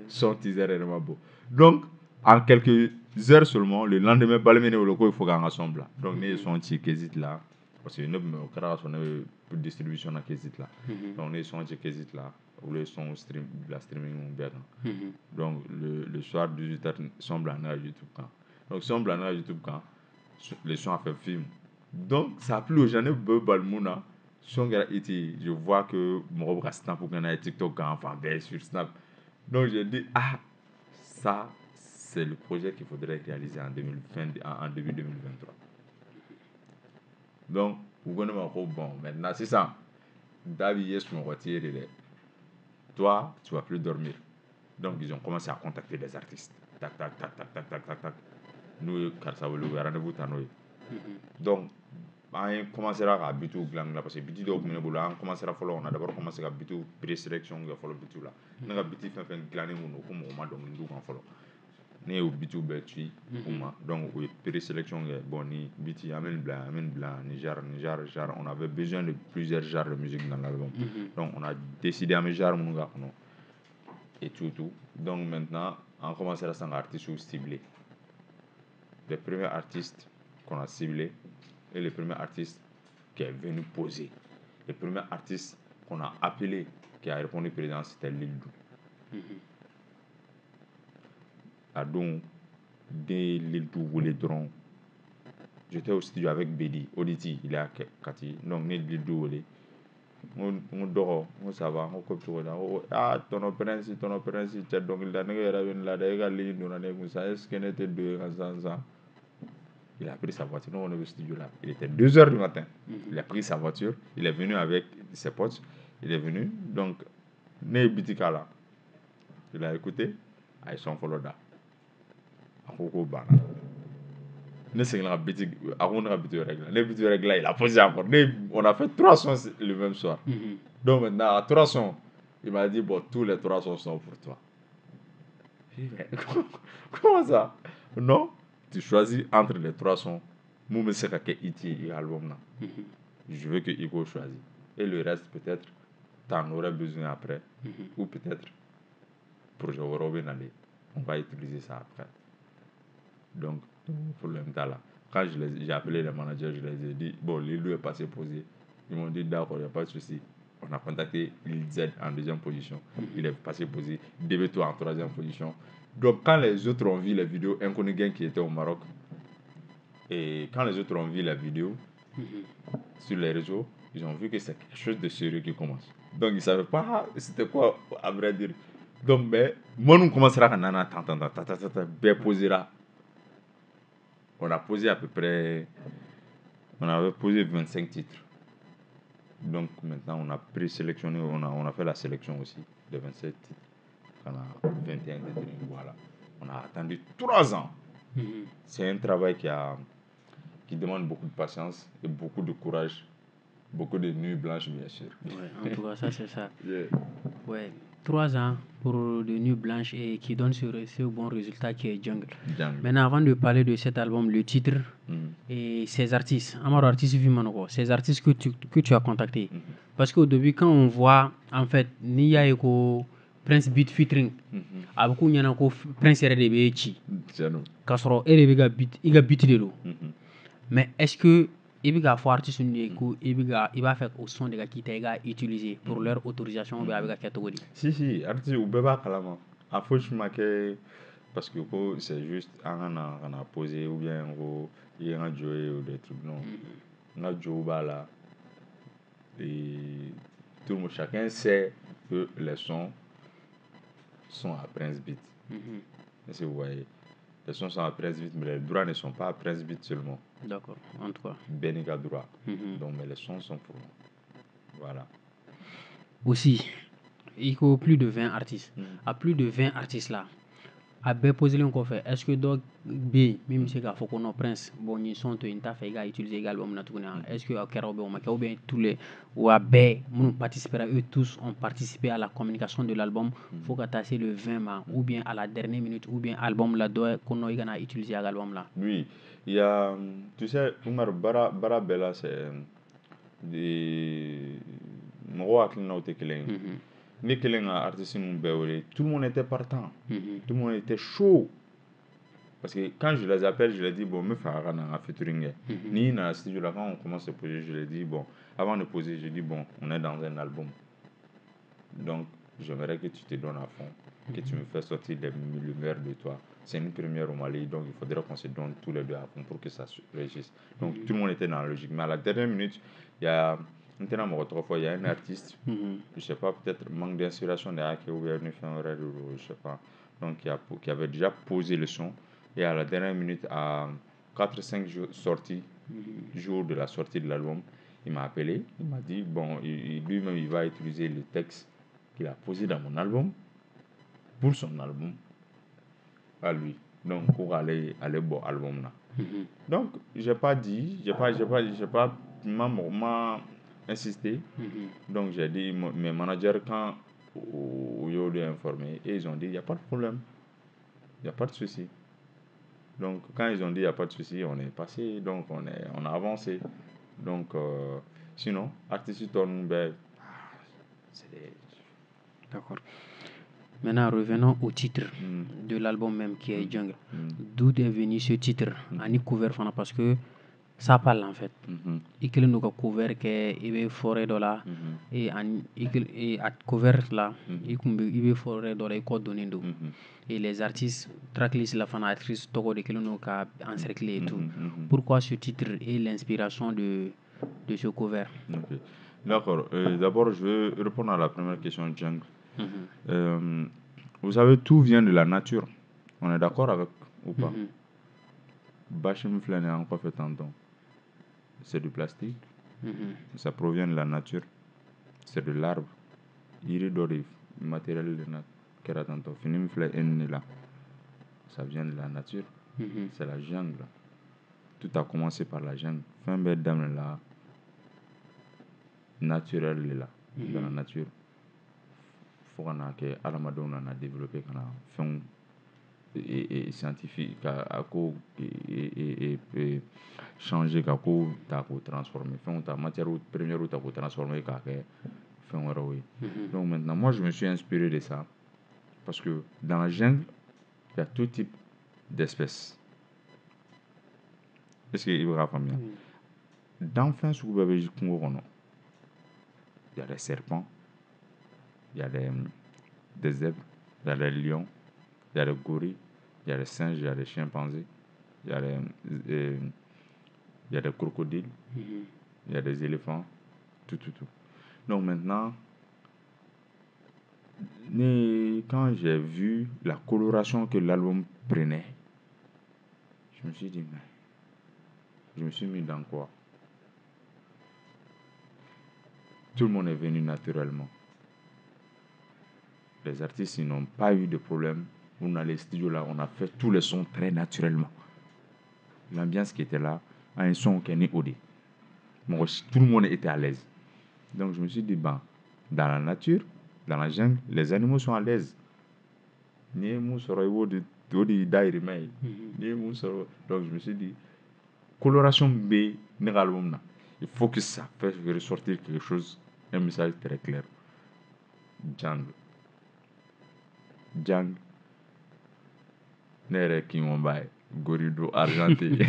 son teaser est vraiment beau. Donc, en quelques heures seulement, le lendemain, Balémé au loco, il faut qu'on assemble. Donc, nous sommes chez Kézit là, parce que nous avons une distribution à Kézit là. Donc, nous sommes chez Kézit là, où le son la streaming bien. Donc, le soir, 18h, semble à YouTube. Donc, semble à YouTube, les sons a fait film. Donc, ça a plu aux gens de Balmouna. Je vois que mon Snap pour qu'on ait TikTok enfin sur Snap. Donc, j'ai dit, ça, c'est le projet qu'il faudrait réaliser en début 2023. Donc, vous connaissez bon, maintenant, c'est ça. David, toi, tu vas plus dormir. Donc, ils ont commencé à contacter les artistes. Tac. Nous, car ça veut rendez-vous à nous. Donc, on commencera à bitu glang là parce que bitu dok mine bula on commencera follow on a d'abord commencé à bitu présélection ga follow bitu là nga bitu fen glané mo ko mo ma donc ndu kan follow né au bitu betui uma donc oui présélection ga bon ni bitu amen bla Niger on avait besoin de plusieurs genres de musique dans l'album donc on a décidé à me genre mon gars non et tout donc maintenant on commencera à s'en artistes ciblés les premiers artistes qu'on a ciblés et le premier artiste qui est venu poser. Le premier artiste qu'on a appelé, qui a répondu présent, c'était Lildou. Donc, dès Lildou voulait drone, j'étais au studio avec Bedi, Oditi, il est à Kati. Donc, Lildou voulait. On dort, on ça va, on coupe tout là. Ton opération, donc il a négocié la ligne, est-ce qu'elle était deux, ça. Il a pris sa voiture. Nous, on est au studio là. Il était 2h du matin. Il a pris sa voiture. Il est venu avec ses potes. Il est venu. Donc, ne bitika là. Il a écouté. Ils sont follow là. Akoko bana. Ne c'est la bitik. On a bitik règle. Ne bitik règle là. Il a posé encore. On a fait 3 sons le même soir. Donc maintenant, à 3 sons, il m'a dit, bon, tous les 3 sons sont pour toi. Comment ça? Non, tu choisis entre les 3 sons. Moi, je sais que c'est album. Je veux que Igo choisisse. Et le reste, peut-être, tu en aurais besoin après. Ou peut-être, pour Robin aller. On va utiliser ça après. Donc, pour le temps là. Quand j'ai appelé les managers, je les ai dit, bon, Lilo est passé posé. Ils m'ont dit, d'accord, il n'y a pas de souci. On a contacté Lil Z en 2e position. Il est passé posé. DB2 en 3e position. Donc, quand les autres ont vu les vidéos, Inconnu Gang qui était au Maroc, et quand les autres ont vu la vidéo sur les réseaux, ils ont vu que c'est quelque chose de sérieux qui commence. Donc, ils ne savaient pas c'était quoi, à vrai dire. Donc, mais, moi, nous commençons à nana, bien poser là. On a posé à peu près. On avait posé 25 titres. Donc maintenant, on a présélectionné, on a fait la sélection aussi de 27 titres. On a 21 titres. Voilà. On a attendu 3 ans. C'est un travail qui demande beaucoup de patience et beaucoup de courage. Beaucoup de nuits blanches, bien sûr. Ouais, en tout cas, ça, c'est ça. Yeah. Ouais. 3 ans pour de nuits blanches et qui donne ce bon résultat qui est Jungle. Maintenant, avant de parler de cet album, le titre et ces artistes, ces artistes que tu as contactés. Parce qu'au début, quand on voit, en fait, Nia Eko, Prince Beat featuring, a beaucoup de gens Prince RDB, Kasoro, il a beat de l'eau. Mais est-ce que il y a des artistes qui va faire au son de la qui utiliser pour leur autorisation ou avec la catégorie? Si, artiste ou beba kalama. Afo chumake parce que c'est juste on a posé ou bien il y a un joué ou des trucs non. On a joué là et tout le monde chacun sait que les sons sont à Prince Beat. Si vous voyez, les sons sont à Prince Beat, mais les droits ne sont pas à Prince Beat seulement. D'accord, en tout cas. Beniga droit. Donc, mais les sons sont pour moi. Voilà. Aussi, il y a plus de 20 artistes. À plus de 20 artistes là, à bien poser le fait. Est-ce que donc B, même si il faut qu'on Prince, bon, ils sont une taf et utiliser également est-ce que à Kerobe ou bien tous les ou à B, nous participera eux tous ont participé à la communication de l'album. Faut que tasser le 20 mars ou bien à la dernière minute ou bien album là doit qu'on a utilisé à l'album là. Oui, il y a, tu sais, Umar Bara Bella, c'est des Moro Aklina Otekelen. Ni Kelen a artiste tout le monde était partant. Tout le monde était chaud. Parce que quand je les appelle, je leur dis, bon, me faire un featuring. Ni dans la studio là, quand on commence à poser, je leur dis, bon, avant de poser, je dis, bon, on est dans un album. Donc, j'aimerais que tu te donnes à fond, que tu me fasses sortir les meilleurs de toi. C'est une première au Mali, donc il faudrait qu'on se donne tous les deux à fond pour que ça se réussisse. Donc, tout le monde était dans la logique. Mais à la dernière minute, il y a un artiste, je ne sais pas, peut-être manque d'inspiration derrière qui ouvert une fin horaire, je ne sais pas. Donc, qui avait déjà posé le son. Et à la dernière minute, à 4-5 jours de la sortie de l'album, il m'a appelé, il m'a dit, bon, lui-même, il va utiliser le texte qu'il a posé dans mon album pour son album à lui. Donc, pour aller bon album là. Donc, j'ai pas m'a insisté. Donc, j'ai dit, mes managers, quand ils ont informé, et ils ont dit, il n'y a pas de problème, il n'y a pas de souci. Donc, quand ils ont dit il n'y a pas de souci, on est passé, donc on a avancé. Donc, sinon, artiste tourne, c'est. D'accord. Maintenant, revenons au titre de l'album même qui est Jungle. D'où est venu ce titre en cover parce que ça parle en fait. Il y a un cover qui est forêt de là et à cover là, il y a forêt de là et les artistes, tracklist la fanatrice, Togo de Kelono a encerclé et tout. Pourquoi ce titre est l'inspiration de ce cover? Okay. D'accord. D'abord, je vais répondre à la première question de Jungle. Vous savez, tout vient de la nature. On est d'accord avec ou pas? bâche min filɛ nin ye an kɔfɛ tantôt, c'est du plastique. Ça provient de la nature. C'est de l'arbre. Yiri dɔ de matériel de na kɛra tantôt. Fini min filɛ nin là, ça vient de la nature. C'est la jungle. Tout a commencé par la jungle. Fɛn bɛɛ daminɛ la naturel de la, dans la nature. Fo ka n'a kɛ adamadenw nana développer ka na fɛnw scientifique ka ko changer ka ko ta k'o transformer fɛnw ta matière première ta k'o transformer k'a kɛ fɛn wɛrɛw ye. Donc maintenant moi je me suis inspiré de ça parce que dans la jungle il y a tout type d'espèces. Est-ce que i bɛ k'a faamuya? Dans fɛn sugu bɛɛ bɛ kungo kɔnɔ. Il y a des serpents, il y a des zèbres, il y a des lions, il y a des gorilles, il y a des singes, il y a des chimpanzés, il y a des crocodiles, il y a des éléphants, tout. Donc maintenant, quand j'ai vu la coloration que l'album prenait, je me suis dit, mais je me suis mis dans quoi? Tout le monde est venu naturellement. Les artistes, ils n'ont pas eu de problème. On a les studios là, on a fait tous les sons très naturellement. L'ambiance qui était là, un son qui est né au dé. Tout le monde était à l'aise. Donc je me suis dit, dans la nature, dans la jungle, les animaux sont à l'aise. Donc je me suis dit, coloration B, il faut que ça fasse ressortir quelque chose, un message très clair. Jungle. Nere Kimombai, Gorido argenté.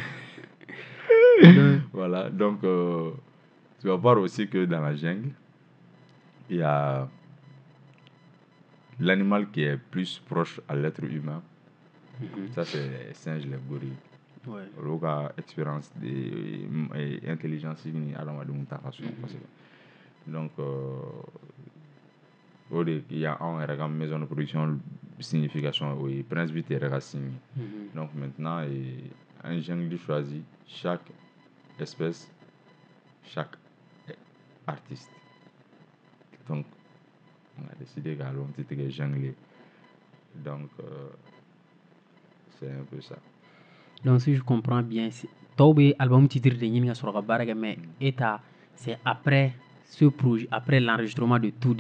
Voilà, donc tu vas voir aussi que dans la jungle, il y a l'animal qui est plus proche à l'être humain. Ça, c'est les singes, les gorilles. Ouais. Expérience et intelligence, donc, il y a une maison de production signification, oui, Prince Vite est signé. Donc maintenant, un jungle choisit chaque espèce, chaque artiste. Donc, on a décidé qu'à l'homme, c'était jungle. Donc, c'est un peu ça. Donc, si je comprends bien, Tobe album titre de Nyinga Soroka Baraka, mais c'est après ce projet, après l'enregistrement de tout,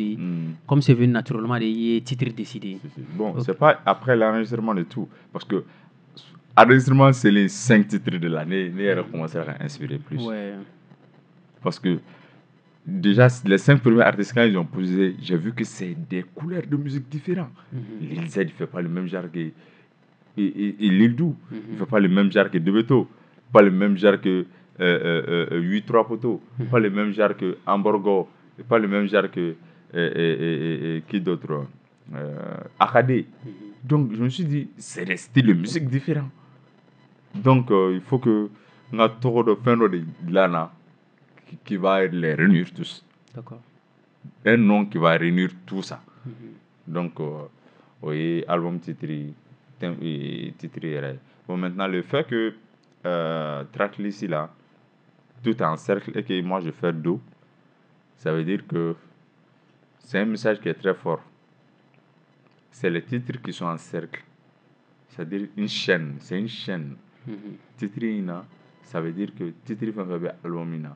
comme c'est venu naturellement, des titres décidés. Bon, okay. C'est pas après l'enregistrement de tout, parce que l'enregistrement, c'est les 5 titres de l'année. Nous avons commencé à inspirer plus. Ouais. Parce que déjà, les 5 premiers artistes, quand ils ont posé, j'ai vu que c'est des couleurs de musique différentes. Lil Z ne fait pas le même genre que Lil Dou. Il ne fait pas le même genre que Debeto. Pas le même genre que 8-3 Poto. Pas le même genre que Hamburgo. Pas le même genre que qui d'autre, Akadé. Donc je me suis dit, c'est des styles de musique différents. Donc il faut que on a trop de fin de l'ana qui va les réunir tous. D'accord. Un nom qui va réunir tout ça. Donc oui, album titré. Bon, maintenant le fait que tracklist là, tout en cercle et que moi je fais do, ça veut dire que c'est un message qui est très fort. C'est les titres qui sont en cercle. C'est-à-dire une chaîne. C'est une chaîne. Titrina, ça veut dire que titre fait albumina.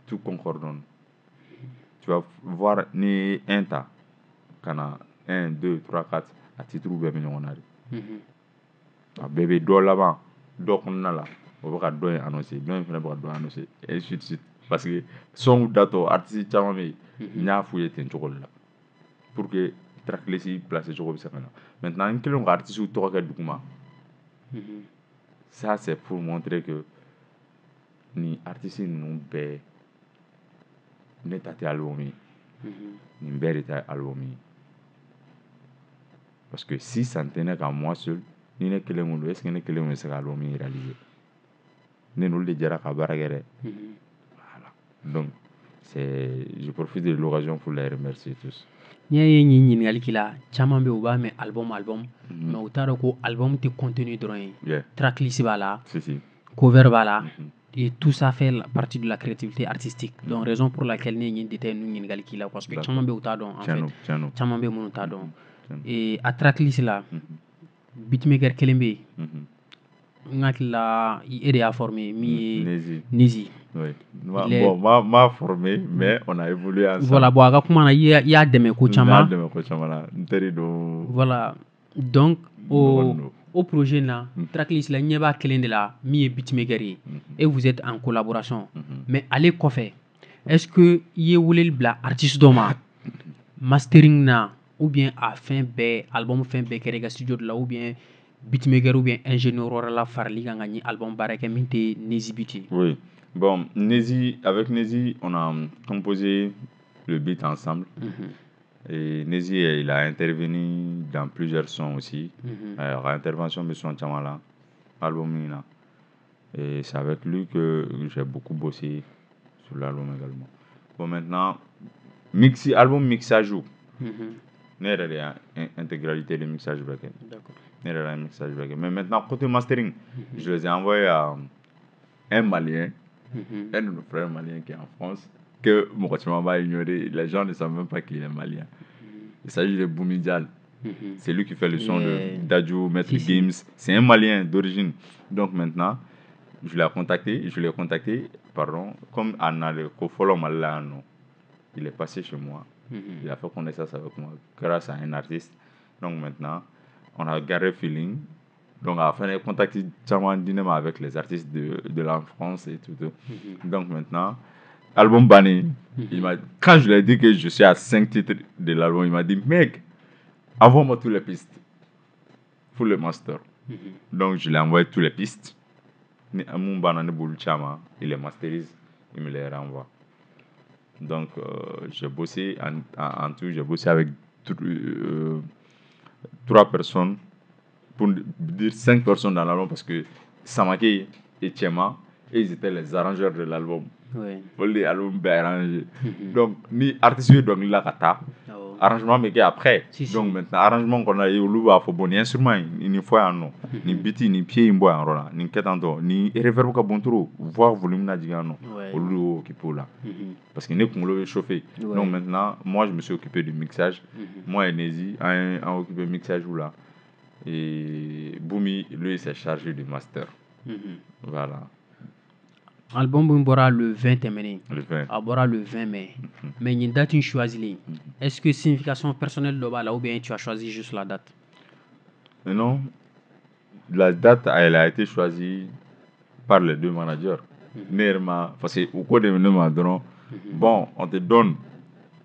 Tout concordonne. Tu vas voir ni un tas. Kana 1, 2, 3, 4 à titre ou bébé n'onari. A bébé do là-bas. Do qu'on a là. On va do annoncer. Do il faut do annoncer. Et ainsi de suite. Parce que son dato artiste chamamé. N'a fouillé ten chocolat. Pour que tracklist place chocolat. Maintenant, un client artiste ou toi quel document. Ça c'est pour montrer que ni artiste non bé n'est pas album ni bé est album. Parce que si ça ne tenait qu'à moi seul, ni ne kelen est ce que ne kelen est album réalisé. Ne nous le dira qu'à baragere. Voilà. Donc je profite de l'occasion pour les remercier tous. n'i y'a ye n ye ɲininkali k'i la caman bɛ yen u b'a mɛn album mais u t'a dɔn ko album tɛ contenu dɔrɔn ye tracklist b'a la cover b'a la et tout ça fait partie de la créativité artistique donc raison pour laquelle ne ye nin détail ninnu ɲininkali k'i la parce que caman bɛ yen u t'a dɔn en fait caman bɛ yen minnu t'a dɔn et a tracklist la beatmaker kelen bɛ yen n hakili la e de y'a formé min ye Nizi. Oui. M'a formé, mais on a évolué ensemble. Voilà, bon, a ka kuma na i y'a dɛmɛ ko caman. N y'a dɛmɛ ko caman na, n teri don. Voilà, donc au projet na tracklist la ɲɛ b'a kelen de la min ye beatmaker ye et vous êtes en collaboration mais ale kɔfɛ est-ce que i ye weleli bila artiste dɔ ma mastering na ou bien a fɛn bɛɛ album fɛn bɛɛ kɛra i ka studio de la ou bien beatmaker ou bien ingénieur wɛrɛ la farali kan ka ɲi album baara kɛ min tɛ Nizi beat ye. Oui. Bon, avec Nizi, on a composé le beat ensemble. Et Nizi, il a intervenu dans plusieurs sons aussi. Intervention de son Chamala, album Nina. Et c'est avec lui que j'ai beaucoup bossé sur l'album également. Bon, maintenant, album mixage. N'est pas intégralité de mixage. D'accord. Mais maintenant, côté mastering, je les ai envoyés à un Malien, un de nos frères maliens qui est en France, que Mokotima va ignorer. Les gens ne savent même pas qu'il est malien. Il s'agit de Boumi Dial. C'est lui qui fait le son de Dadju, Maître Gims. C'est un Malien d'origine. Donc maintenant, je l'ai contacté, comme Anna le Kofolo Malano. Il est passé chez moi. Il a fait connaissance avec moi grâce à un artiste. Donc maintenant, on a gardé feeling. Donc, à la fin, on a contacté avec les artistes de la France et tout. Donc, maintenant, album banni. Quand je lui ai dit que je suis à 5 titres de l'album, il m'a dit, mec, envoie-moi toutes les pistes. Pour le master. Donc, je lui ai envoyé toutes les pistes. Il les masterise, il me les renvoie. Donc, j'ai bossé en tout, j'ai bossé avec 3 personnes. Pour dire 5 personnes dans l'album parce que Samake et Tchema, ils étaient les arrangeurs de l'album. Pour l'album bien arrangé. Donc, ni artiste donc là kata. Arrangement mais après. Donc maintenant arrangement qu'on a eu va faut bon instrument ni fois non. Ni beat ni pied in bois en rola, ni ketanto, ni reverb ka bon trop, voir volume na diga non. Olu qui pour là. Parce que ne qu'on chauffé. Donc maintenant, moi je me suis occupé du mixage. Moi et Nizi a occupé du mixage là. Et Boumi, lui, s'est chargé du master. Voilà. L'album Bombora le 20 mai. Le 20. Abora le 20 mai. Mais il y a une date une choisie. Est-ce que signification personnelle de là ou bien tu as choisi juste la date? Non. La date, elle a été choisie par les 2 managers. Parce qu'au cours de mon bon, on te donne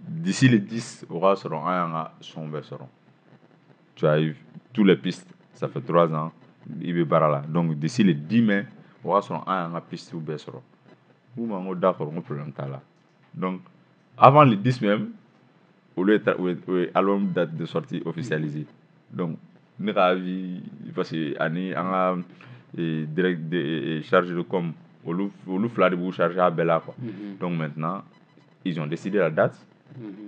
d'ici le 10, on va seront un son seront. Tu as eu tous les pistes, ça fait 3 ans, il est là. Donc d'ici le 10 mai, on va sur un piste ou baissera. Ou m'en d'accord, on problème là. Donc avant le 10 même, au lieu l'album date de sortie officialisée. Donc nous avons parce que année on a direct chargé de com au lieu flash de charger à Bella quoi. Donc maintenant ils ont décidé la date.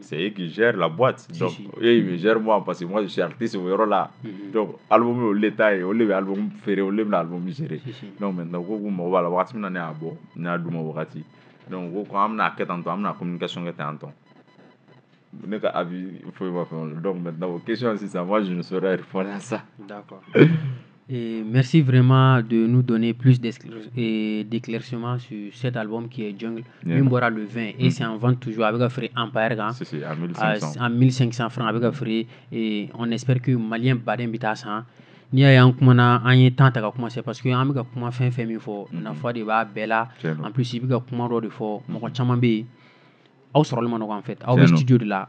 C'est eux qui gèrent la boîte. Donc, eux, ils me gèrent moi parce que moi, je suis artiste au héros là. Donc, album au l'état et au lieu album ferré, au lieu album géré. Donc, maintenant, on va la voir si on est à bord, on a double wakati. Donc, quand on a quête en temps, on a communication quête en temps. Donc, maintenant, vos questions, si ça, moi, je ne saurais répondre à ça. D'accord. Et merci vraiment de nous donner plus d'éclaircissements sur cet album qui est Jungle. Mimbora le 20 et c'est en vente toujours avec un frais Empire. C'est à 1500. À 1500 francs avec un frais et on espère que Malien Baden Bitasan. Ni a un kumana an ye temps ta ka commencer parce que an bɛ ka kuma fɛn min fɔ nafa de b'a bɛɛ la en plus i bɛ ka kuma dɔ de fɔ mɔgɔ caman bɛ yen aw sɔrɔli ma nɔgɔn en fait aw bɛ studio de la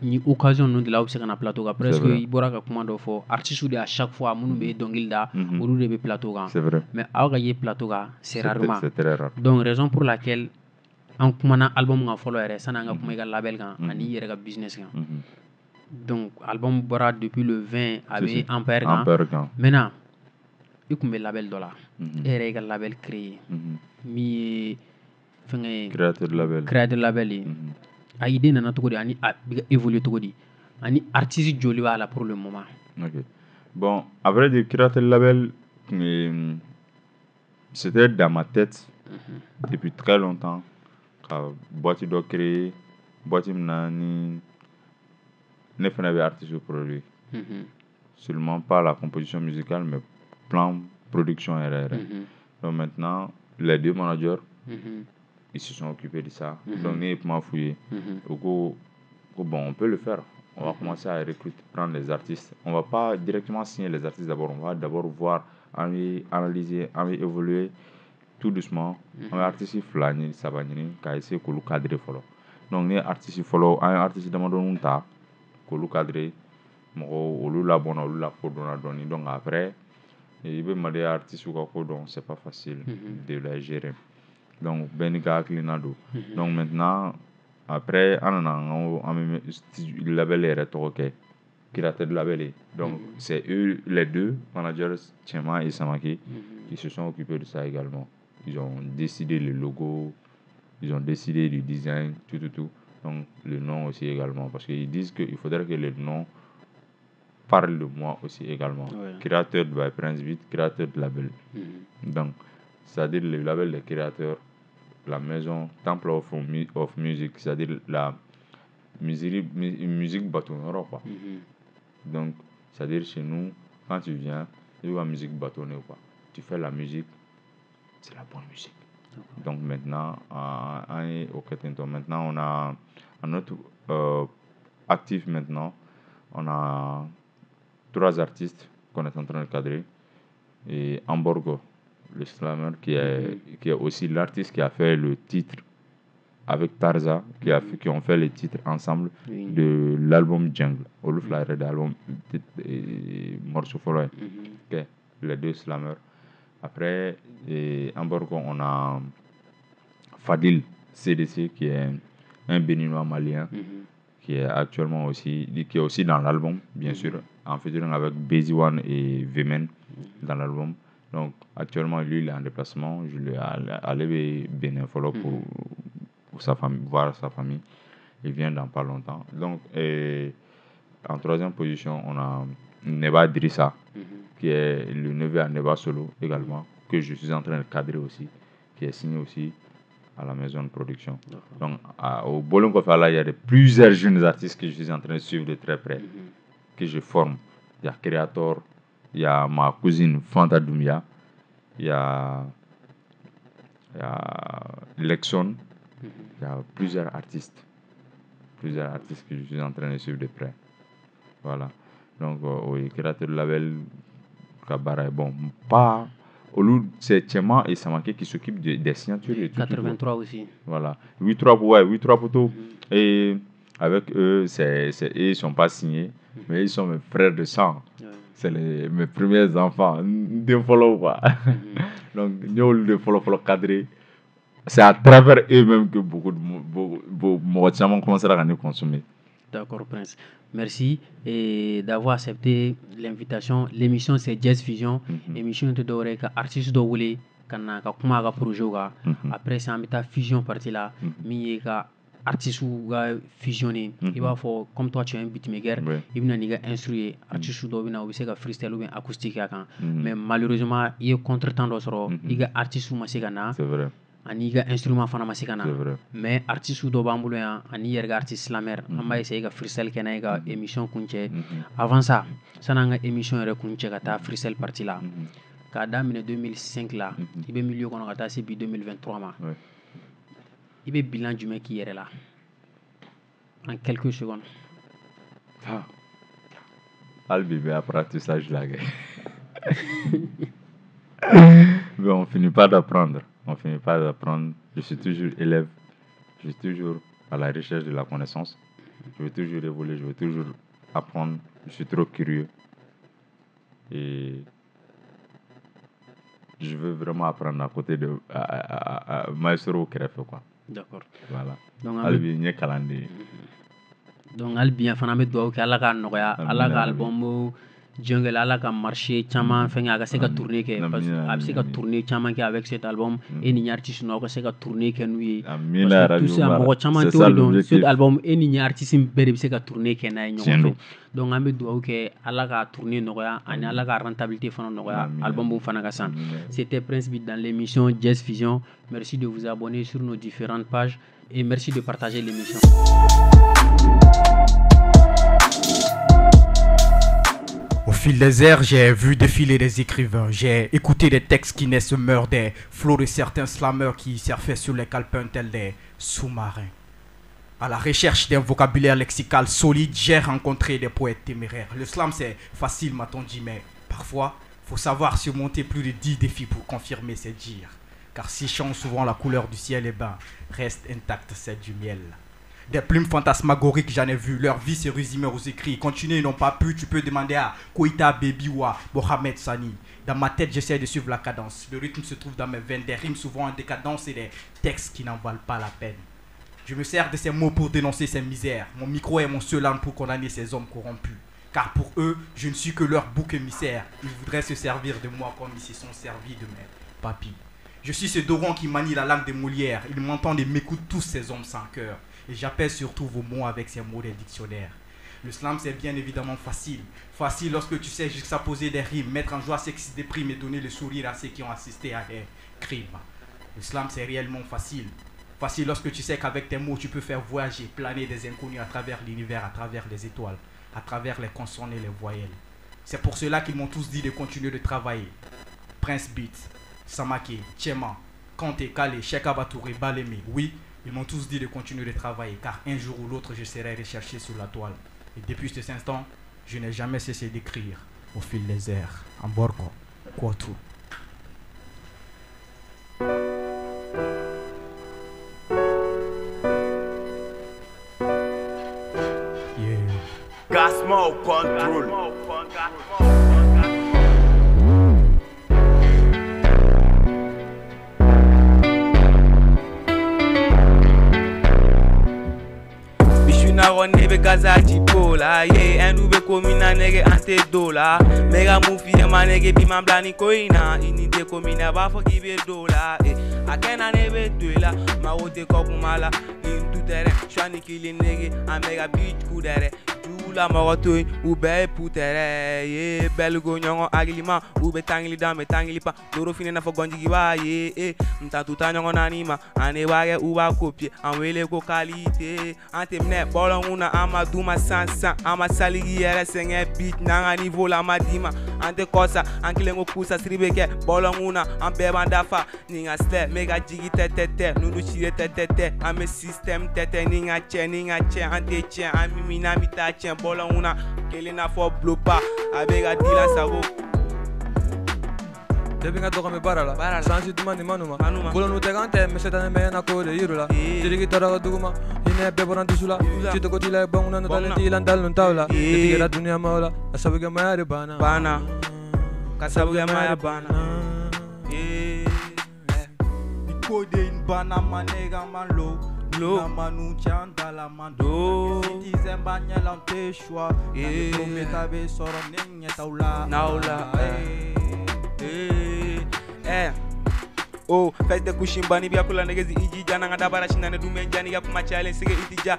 ni occasion ninnu de la aw bɛ se ka na plateau kan presque i bɔra ka kuma dɔ fɔ artistes de à chaque fois minnu bɛ dɔnkili da olu de bɛ plateau kan mais aw ka ye plateau kan c'est rarement donc raison pour laquelle an kumana album kan fɔlɔ yɛrɛ sanni an ka kuma i ka label kan ani i yɛrɛ ka business kan donc album bɔra depuis le 20 a bɛ Empire kan maintenant i tun bɛ label dɔ la e yɛrɛ y'i ka label créé min ye fɛngɛ créateur label ye a idée nana cogo di ani a bɛ ka évoluer cogo di ani artiste joli b'a la pour le moment. Ok. Bon, après de créateur label, c'était dans ma tête depuis très longtemps. Quand boîte doit créer, boîte ni ne fait pas artiste produit. Seulement pas la composition musicale, mais plan production RR. Donc maintenant, les deux managers, ils se sont occupés de ça. Donc nous, ils m'ont fouillé. Bon, on peut le faire. On va commencer à recruter, prendre les artistes. On va pas directement signer les artistes d'abord. On va d'abord voir, analyser, évoluer tout doucement. On va artiste flâner, ça va venir, qu'à essayer de le cadrer follow. Donc les artistes follow, un artiste demande un tas, que le cadrer. Olu la bonne, olu la kodona doni. Donc après, il veut demander à artiste ou quoi donc c'est pas facile de la gérer. Donc ben gars clinado. Donc maintenant, après on a le label est ok, créateur de label. Donc c'est eux les deux managers Chema et Samaki qui se sont occupés de ça également. Ils ont décidé le logo, ils ont décidé du design, tout. Donc le nom aussi également parce qu'ils disent qu'il faudrait que le nom parle de moi aussi également. Créateur de Prince Beat, créateur de label. Donc, c'est-à-dire le label des créateurs, la maison Temple of Music, c'est-à-dire la musique bâtonneur, quoi. Donc, c'est-à-dire chez nous, quand tu viens, tu vois la musique bâtonnée, quoi. Tu fais la musique, c'est la bonne musique. Donc maintenant, maintenant on a un autre actif maintenant. On a 3 artistes qu'on est en train de cadrer. Et Amborgo, le slammer, qui est aussi l'artiste qui a fait le titre avec Tarza, qui ont fait les titres ensemble de l'album Jungle. Au flyer de l'album Morceau Follow. Les 2 slammers. Après, Amborgo, on a Fadil CDC, qui est un béninois malien. Qui est actuellement aussi, qui est aussi dans l'album, bien sûr, en featuring avec Bazy One et Vemen dans l'album. Donc actuellement, lui, il est en déplacement. Je lui ai allé Bénin follow pour sa famille, voir sa famille. Il vient dans pas longtemps. Donc, en 3e position, on a Neba Drissa, qui est le neveu à Neba Solo également, que je suis en train de cadrer aussi, qui est signé aussi à la maison de production. Donc, au Bolon Kofala, il y a plusieurs jeunes artistes que je suis en train de suivre de très près, que je forme. Il y a Creator, il y a ma cousine Fanta Doumia, il y a Lexon, il y a plusieurs artistes que je suis en train de suivre de près. Voilà. Donc, oui, créateur de label, Kabara, bon, pas. C'est Tchema et Samake qui s'occupent des signatures et tout. 83 aussi. Voilà. 8-3 poteaux. Et avec eux, ils ne sont pas signés, mais ils sont mes frères de sang. C'est mes premiers enfants. De follow, quoi. Donc, nous, de follow cadré. C'est à travers eux-mêmes que beaucoup de gens commencent à nous consommer. D'accord, Prince. Merci d'avoir accepté l'invitation. L'émission, c'est Jazz Fusion. L'émission de Doré, artiste de Wole, kana ka kuma ka projet ka. Après, c'est un ta fusion partie là. Mi ka artiste ga fusionner. Il va faire comme toi, tu es un beatmaker. Il va niga instruire. Artiste do bina obise ka freestyle ou bien acoustique kan. Mais malheureusement, il y a contre-temps d'osro. Il y a artiste ma se kana. C'est vrai. Ani ga instrument fana ma se kana mais artiste dɔ b'an bolo yan ani yɛrɛ ka artiste slammer an b'a essayer ka freestyle kɛ n'a ye ka émission kuncɛ avant ça san'an ka émission yɛrɛ kuncɛ ka taa freestyle partie la k'a daminɛ 2005 la i bɛ milieu kɔnɔ ka taa se bi 2023 ma i bɛ bilan jumɛn k'i yɛrɛ la en quelques secondes. hali bi bɛ apprentissage la kɛ mais on finit pas d'apprendre. Je suis toujours élève, je suis toujours à la recherche de la connaissance, je veux toujours évoluer, je veux toujours apprendre, je suis trop curieux et je veux vraiment apprendre à côté de Maestro Kerefe, quoi. D'accord. Voilà. Donc Kalande. Donc hali bi fana bɛ dugawu kɛ Ala k'a nɔgɔya Ala ka album jungle ala ka marché caman fɛngɛ a ka se ka tourner kɛ parce que a bɛ se ka tourner caman kɛ avec cet album et ni artiste n'aw ka se ka tourner kɛ n'u ye parce que tout ça mɔgɔ caman t'o dɔn cet album et ni artiste bɛɛ de bɛ se ka tourner kɛ n'a ye ɲɔgɔn fɛ donc an bɛ dugawu kɛ ala ka tourner nɔgɔya ani ala ka rentabilité fana nɔgɔya album fana ka san c'était Prince Beat dans l'émission Jazz Fusion. Merci de vous abonner sur nos différentes pages et merci de partager l'émission. Au fil des airs, j'ai vu défiler des écrivains, j'ai écouté des textes qui naissent meurent, des flots de certains slammeurs qui surfaient sur les calepins tels des sous-marins. À la recherche d'un vocabulaire lexical solide, j'ai rencontré des poètes téméraires. Le slam c'est facile, m'a-t-on dit, mais parfois, faut savoir surmonter plus de 10 défis pour confirmer ses dires. Car si change souvent la couleur du ciel, et ben, reste intacte celle du miel. Des plumes fantasmagoriques, j'en ai vu. Leur vie se résumait aux écrits. Continuer, ils n'ont pas pu. Tu peux demander à Koïta Baby ou à Mohamed Sani. Dans ma tête, j'essaie de suivre la cadence. Le rythme se trouve dans mes veines. Des rimes souvent en décadence et des textes qui n'en valent pas la peine. Je me sers de ces mots pour dénoncer ces misères. Mon micro est mon seul arme pour condamner ces hommes corrompus. Car pour eux, je ne suis que leur bouc émissaire. Ils voudraient se servir de moi comme ils se sont servis de mes papilles. Je suis ce doron qui manie la langue de Molière. Ils m'entendent et m'écoutent tous ces hommes sans cœur. Et j'appelle surtout vos mots avec ces mots des dictionnaires. Le slam c'est bien évidemment facile. Facile lorsque tu sais juxtaposer des rimes, mettre en joie ceux qui se dépriment et donner le sourire à ceux qui ont assisté à des crimes. Le slam c'est réellement facile. Facile lorsque tu sais qu'avec tes mots tu peux faire voyager, planer des inconnus à travers l'univers, à travers les étoiles, à travers les consonnes et les voyelles. C'est pour cela qu'ils m'ont tous dit de continuer de travailler. Prince Beat, Samake, Tchema, Kanté, Kale, Cheka Batouré, Balémé, oui. Ils m'ont tous dit de continuer de travailler, car un jour ou l'autre, je serai recherché sur la toile. Et depuis cet instant, je n'ai jamais cessé d'écrire au fil des airs. En Borgo, Quatou. Yeah. Gasmo control. Nebe gazaji pola ye endube komina nege ante dola mega mufi ma nege bima blani koina ini de komina ba fo kibe dola akena nebe dola ma wote kokumala in tutere shwani kili nege amega beach kudere la maroto ube putere ye belgo nyongo agilima ube tangili dame tangili pa doro fine na fogonji giba ye mtatuta nyongo nanima ane wage uba kopie anwele ko kalite ante mne bolon una ama duma sansan ama saligi yere senge beat nanga niveau la madima ante kosa ankilengo kusa sribeke bolon una ambe bandafa ninga step mega jigi tete nunu chire tete ame system tete ninga che ante che ami minami ta che bolon una kelina for blopa abega dila sabo Debinga doka me barala sansi dumani manuma bolonu tegante meseta me na ko de yirula dirigi taraga duguma ine beboran dusula chito ko tila banguna na dale dilan dalun tawla digira dunia mawla asabuga mayare bana kasabuga mayare bana Ikode in bana manega manlo Manu chanta la mando Citizen banyel ante choix Prometa be sorom nenye taula oh fete kushimbani bia kula negezi ijija nanga dabara shinane dumenjani ya kuma challenge sige itija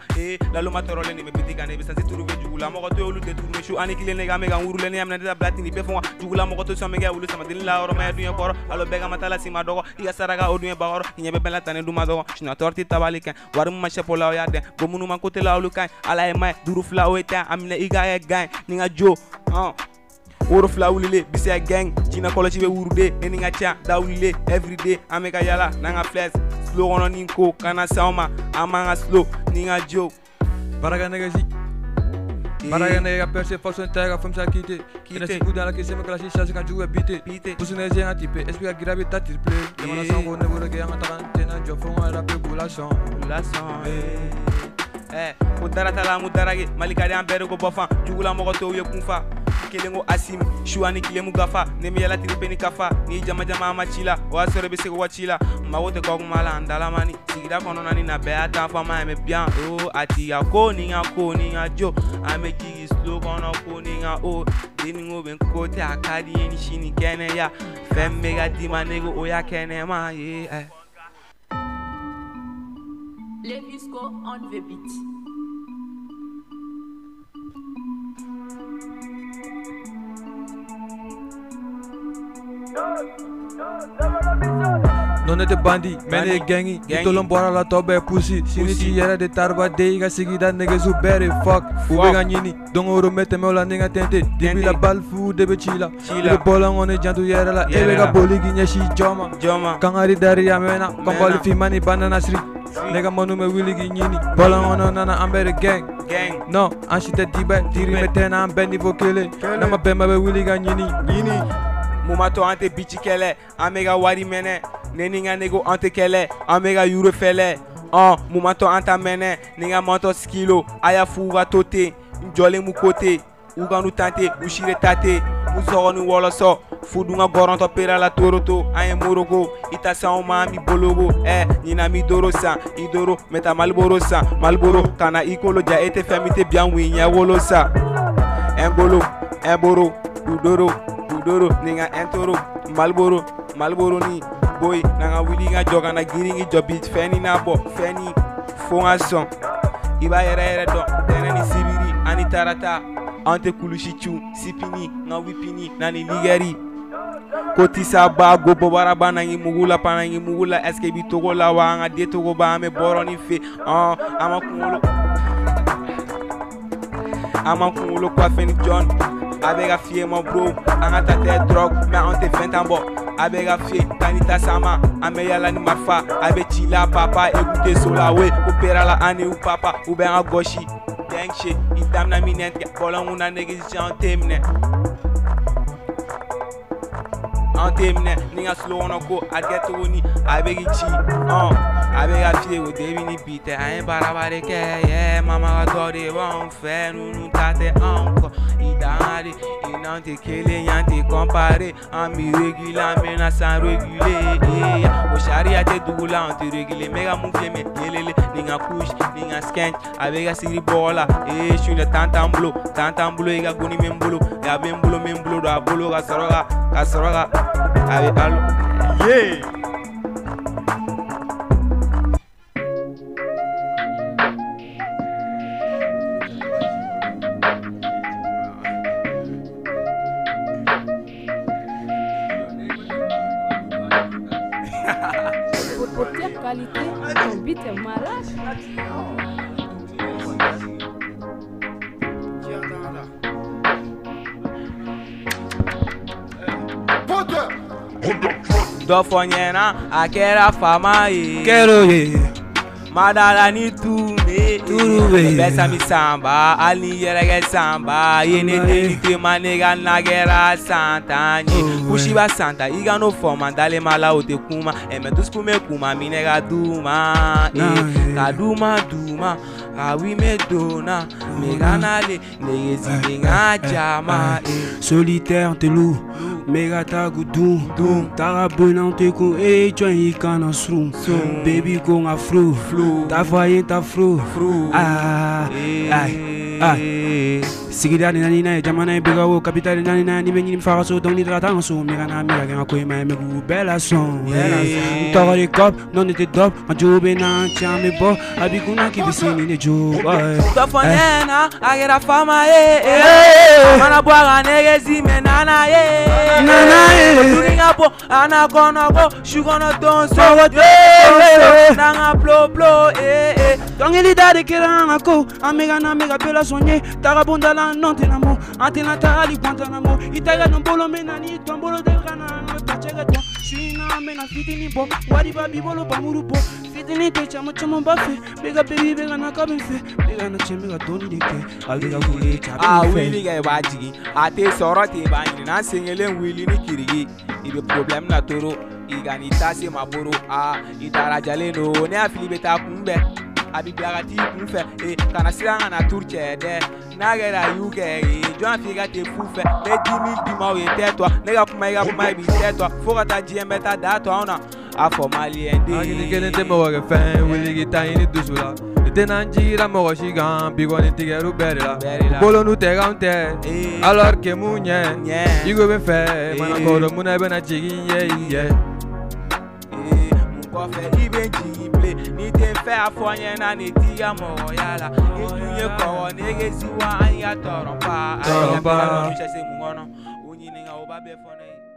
lalo matorole ne mebitika ne bisansi turuve jugula moko to olu de tourne show ani kile nega mega ngurule ne amna da platini be fon jugula moko to so mega ulu sama din la oro ma dunya koro alo bega matala sima dogo iga saraga odunya bagoro nyebe bela tane duma dogo shina torti tabalika warum ma shepola ya de bomunu man kote la olu kan ala e mai duru fla o eta amna iga e gain ninga jo Oro flawulile bisia gang China kolo chibe urude Neninga cha dawulile everyday Ameka yala nanga flex Slow ono ninko kana sauma Amanga slow ninga joke Baraga nega si Baraga nega perse façon tega femme sa quitter Ina si kuda la kese me kala si chase kan juwe bite Pusune zenga tipe Espika girabe ta triple Yamana sango ne bura ge anga takantena Jofon arabe bula son Mudara tala mudarage Malikade ambere go bofan Jugula moko to ye kunfa Kelengo asim shuani kilemu gafa nemi yala tiripeni kafa ni jama amachila wasore bese ko wachila mawote ko mala andala mani sigida kono nani na beata fama me bien ati ya ko ni jo ame kigi slow slow kono ko ninga o deningo ben kote akadi eni shini kene ya fem mega dima nego oya kene ma yeah. Levisco on the beat. Non était bandit, mais les gangi. Itolon boira la tobe pussy. Siniti yere de tarba de iga sigida nigga zu berry fuck. Ubega nyini, don oro mete me la nigga tente. Dibi la bal fu de bechila. Le bolang on est jantu yere la. Ebega boligi nyashi joma. Kangari dari amena. Kambali fi mani banana street. Nigga manu me willigi nyini. Bolang on nana ambere gang. No, anshite dibe. Diri metena ambe niveau kele. Nama bema be williga nyini. Mumato ante bichi kele, amega wari mene, neninga nego ante kele, amega yure fele. Mumato anta mene, ninga manto skilo, aya fuga tote, njole mu kote, uganu tante, ushire tate, muzoro nu woloso, fudunga goronto pera la toroto, aye morogo, ita sao mami bologo, nina mi doro sa, idoro, meta malboro sa, malboro, kana ikolo ja ete femite bien winya wolosa, engolo, emboro, udoro, ninga entoro malboro ni boy nanga wili nga joga na giringi jobit feni na bo feni fonga son iba yere do teneni sibiri ani tarata ante kulushichu sipini nga wipini nani ligeri koti saba go bobara banangi mugula panangi mugula eske bi togo la wanga de togo ba me boroni fe ama kulo kwa feni John Abega fie mon bro, angata te drogue, mais on te fait en bon. Abega fie, kanita sama, ameya la ni marfa, abe chila papa, écoutez sola we, opéra la ane ou papa, ou ben a goshi, denche, idam na minette, bolan una négligé en temne. En temne, ninga slow on ko, aget woni, abegi chi, abega fie o devini bite, ayen barabare ke, yeah, mama adore, bon, fait, nous tate encore. Idari, inante kele yante comparé, ami régulier, mena sans réguler. Au charia te doula, on te régule, mega moufle me yelele, ninga couche, ninga skent, avec a siri bola, je suis le tantambulo, iga goni membolo, ya membolo, da bolo, kasoroga, avec allo, yeah. Pour quelle qualité ton beat est malade. Dofonyena akera fama ye Kero ye madala ni tume besa mi samba ali yerege samba yene tenite manega nagera santanye kushiba santa iga no forma dale mala ote kuma emetus kuma minega duma kaduma awi me dona meganale negezi ngajama solitaire te lou Megata gudum Tarabuna te ko join ikana srum baby go afro ta voye ta fro Sigida nani na jamana bega wo capital nani na ni menyi mfara so donc ni tratan so megana mega ko ma me gu bella son toro de cop non était top ma jobe na chame bo abikuna ki bisini ne jo Dofonyena agera fama mana bwa negezi menana Turinga po anakono go shugono don so nanga blo donc il dade keranga ko amega na mega bella sonye tarabunda la non tenamo antena tali guantanamo itaga non bolo menani tombolo de kana no tachega to shina mena fitini bo wadi babi bolo bamuru bo fitini te chamo bafe bega baby bega na kabenfe bega na chemega doni de ke alga gule chabe wili ga baji ate soroti bani na singele wili ni kirigi ibe problem na toro igani tase maboro itara jale no ne afili beta kumbe abibiagati kunfe kana siranga na turche de nagera yuke joan figa te fufe de 10,000 dima we tetwa nega kuma bi tetwa foga ta jiemeta dato ona afo mali ende agini kene te mo ga fan wili gita ini dusula Tenanjira mɔgɔ si kan bi kɔni tigɛru bɛɛ de la bolo n'u tɛ k'anw tɛ alors que mun ɲɛ i ko bɛ fɛ mana kɔrɔ mun na i bɛna jigin ye mun kɔfɛ i bɛ jigin bilen n'i tɛ fɛ a fɔ n ɲɛna ni t'i ka mɔgɔya la i dun ye kɔgɔ nege siwa an y'i ka tɔɔrɔba a y'i ka tɔɔrɔ cɛ se mun kɔnɔ o ɲininka o b'a bɛɛ fɔ ne ye.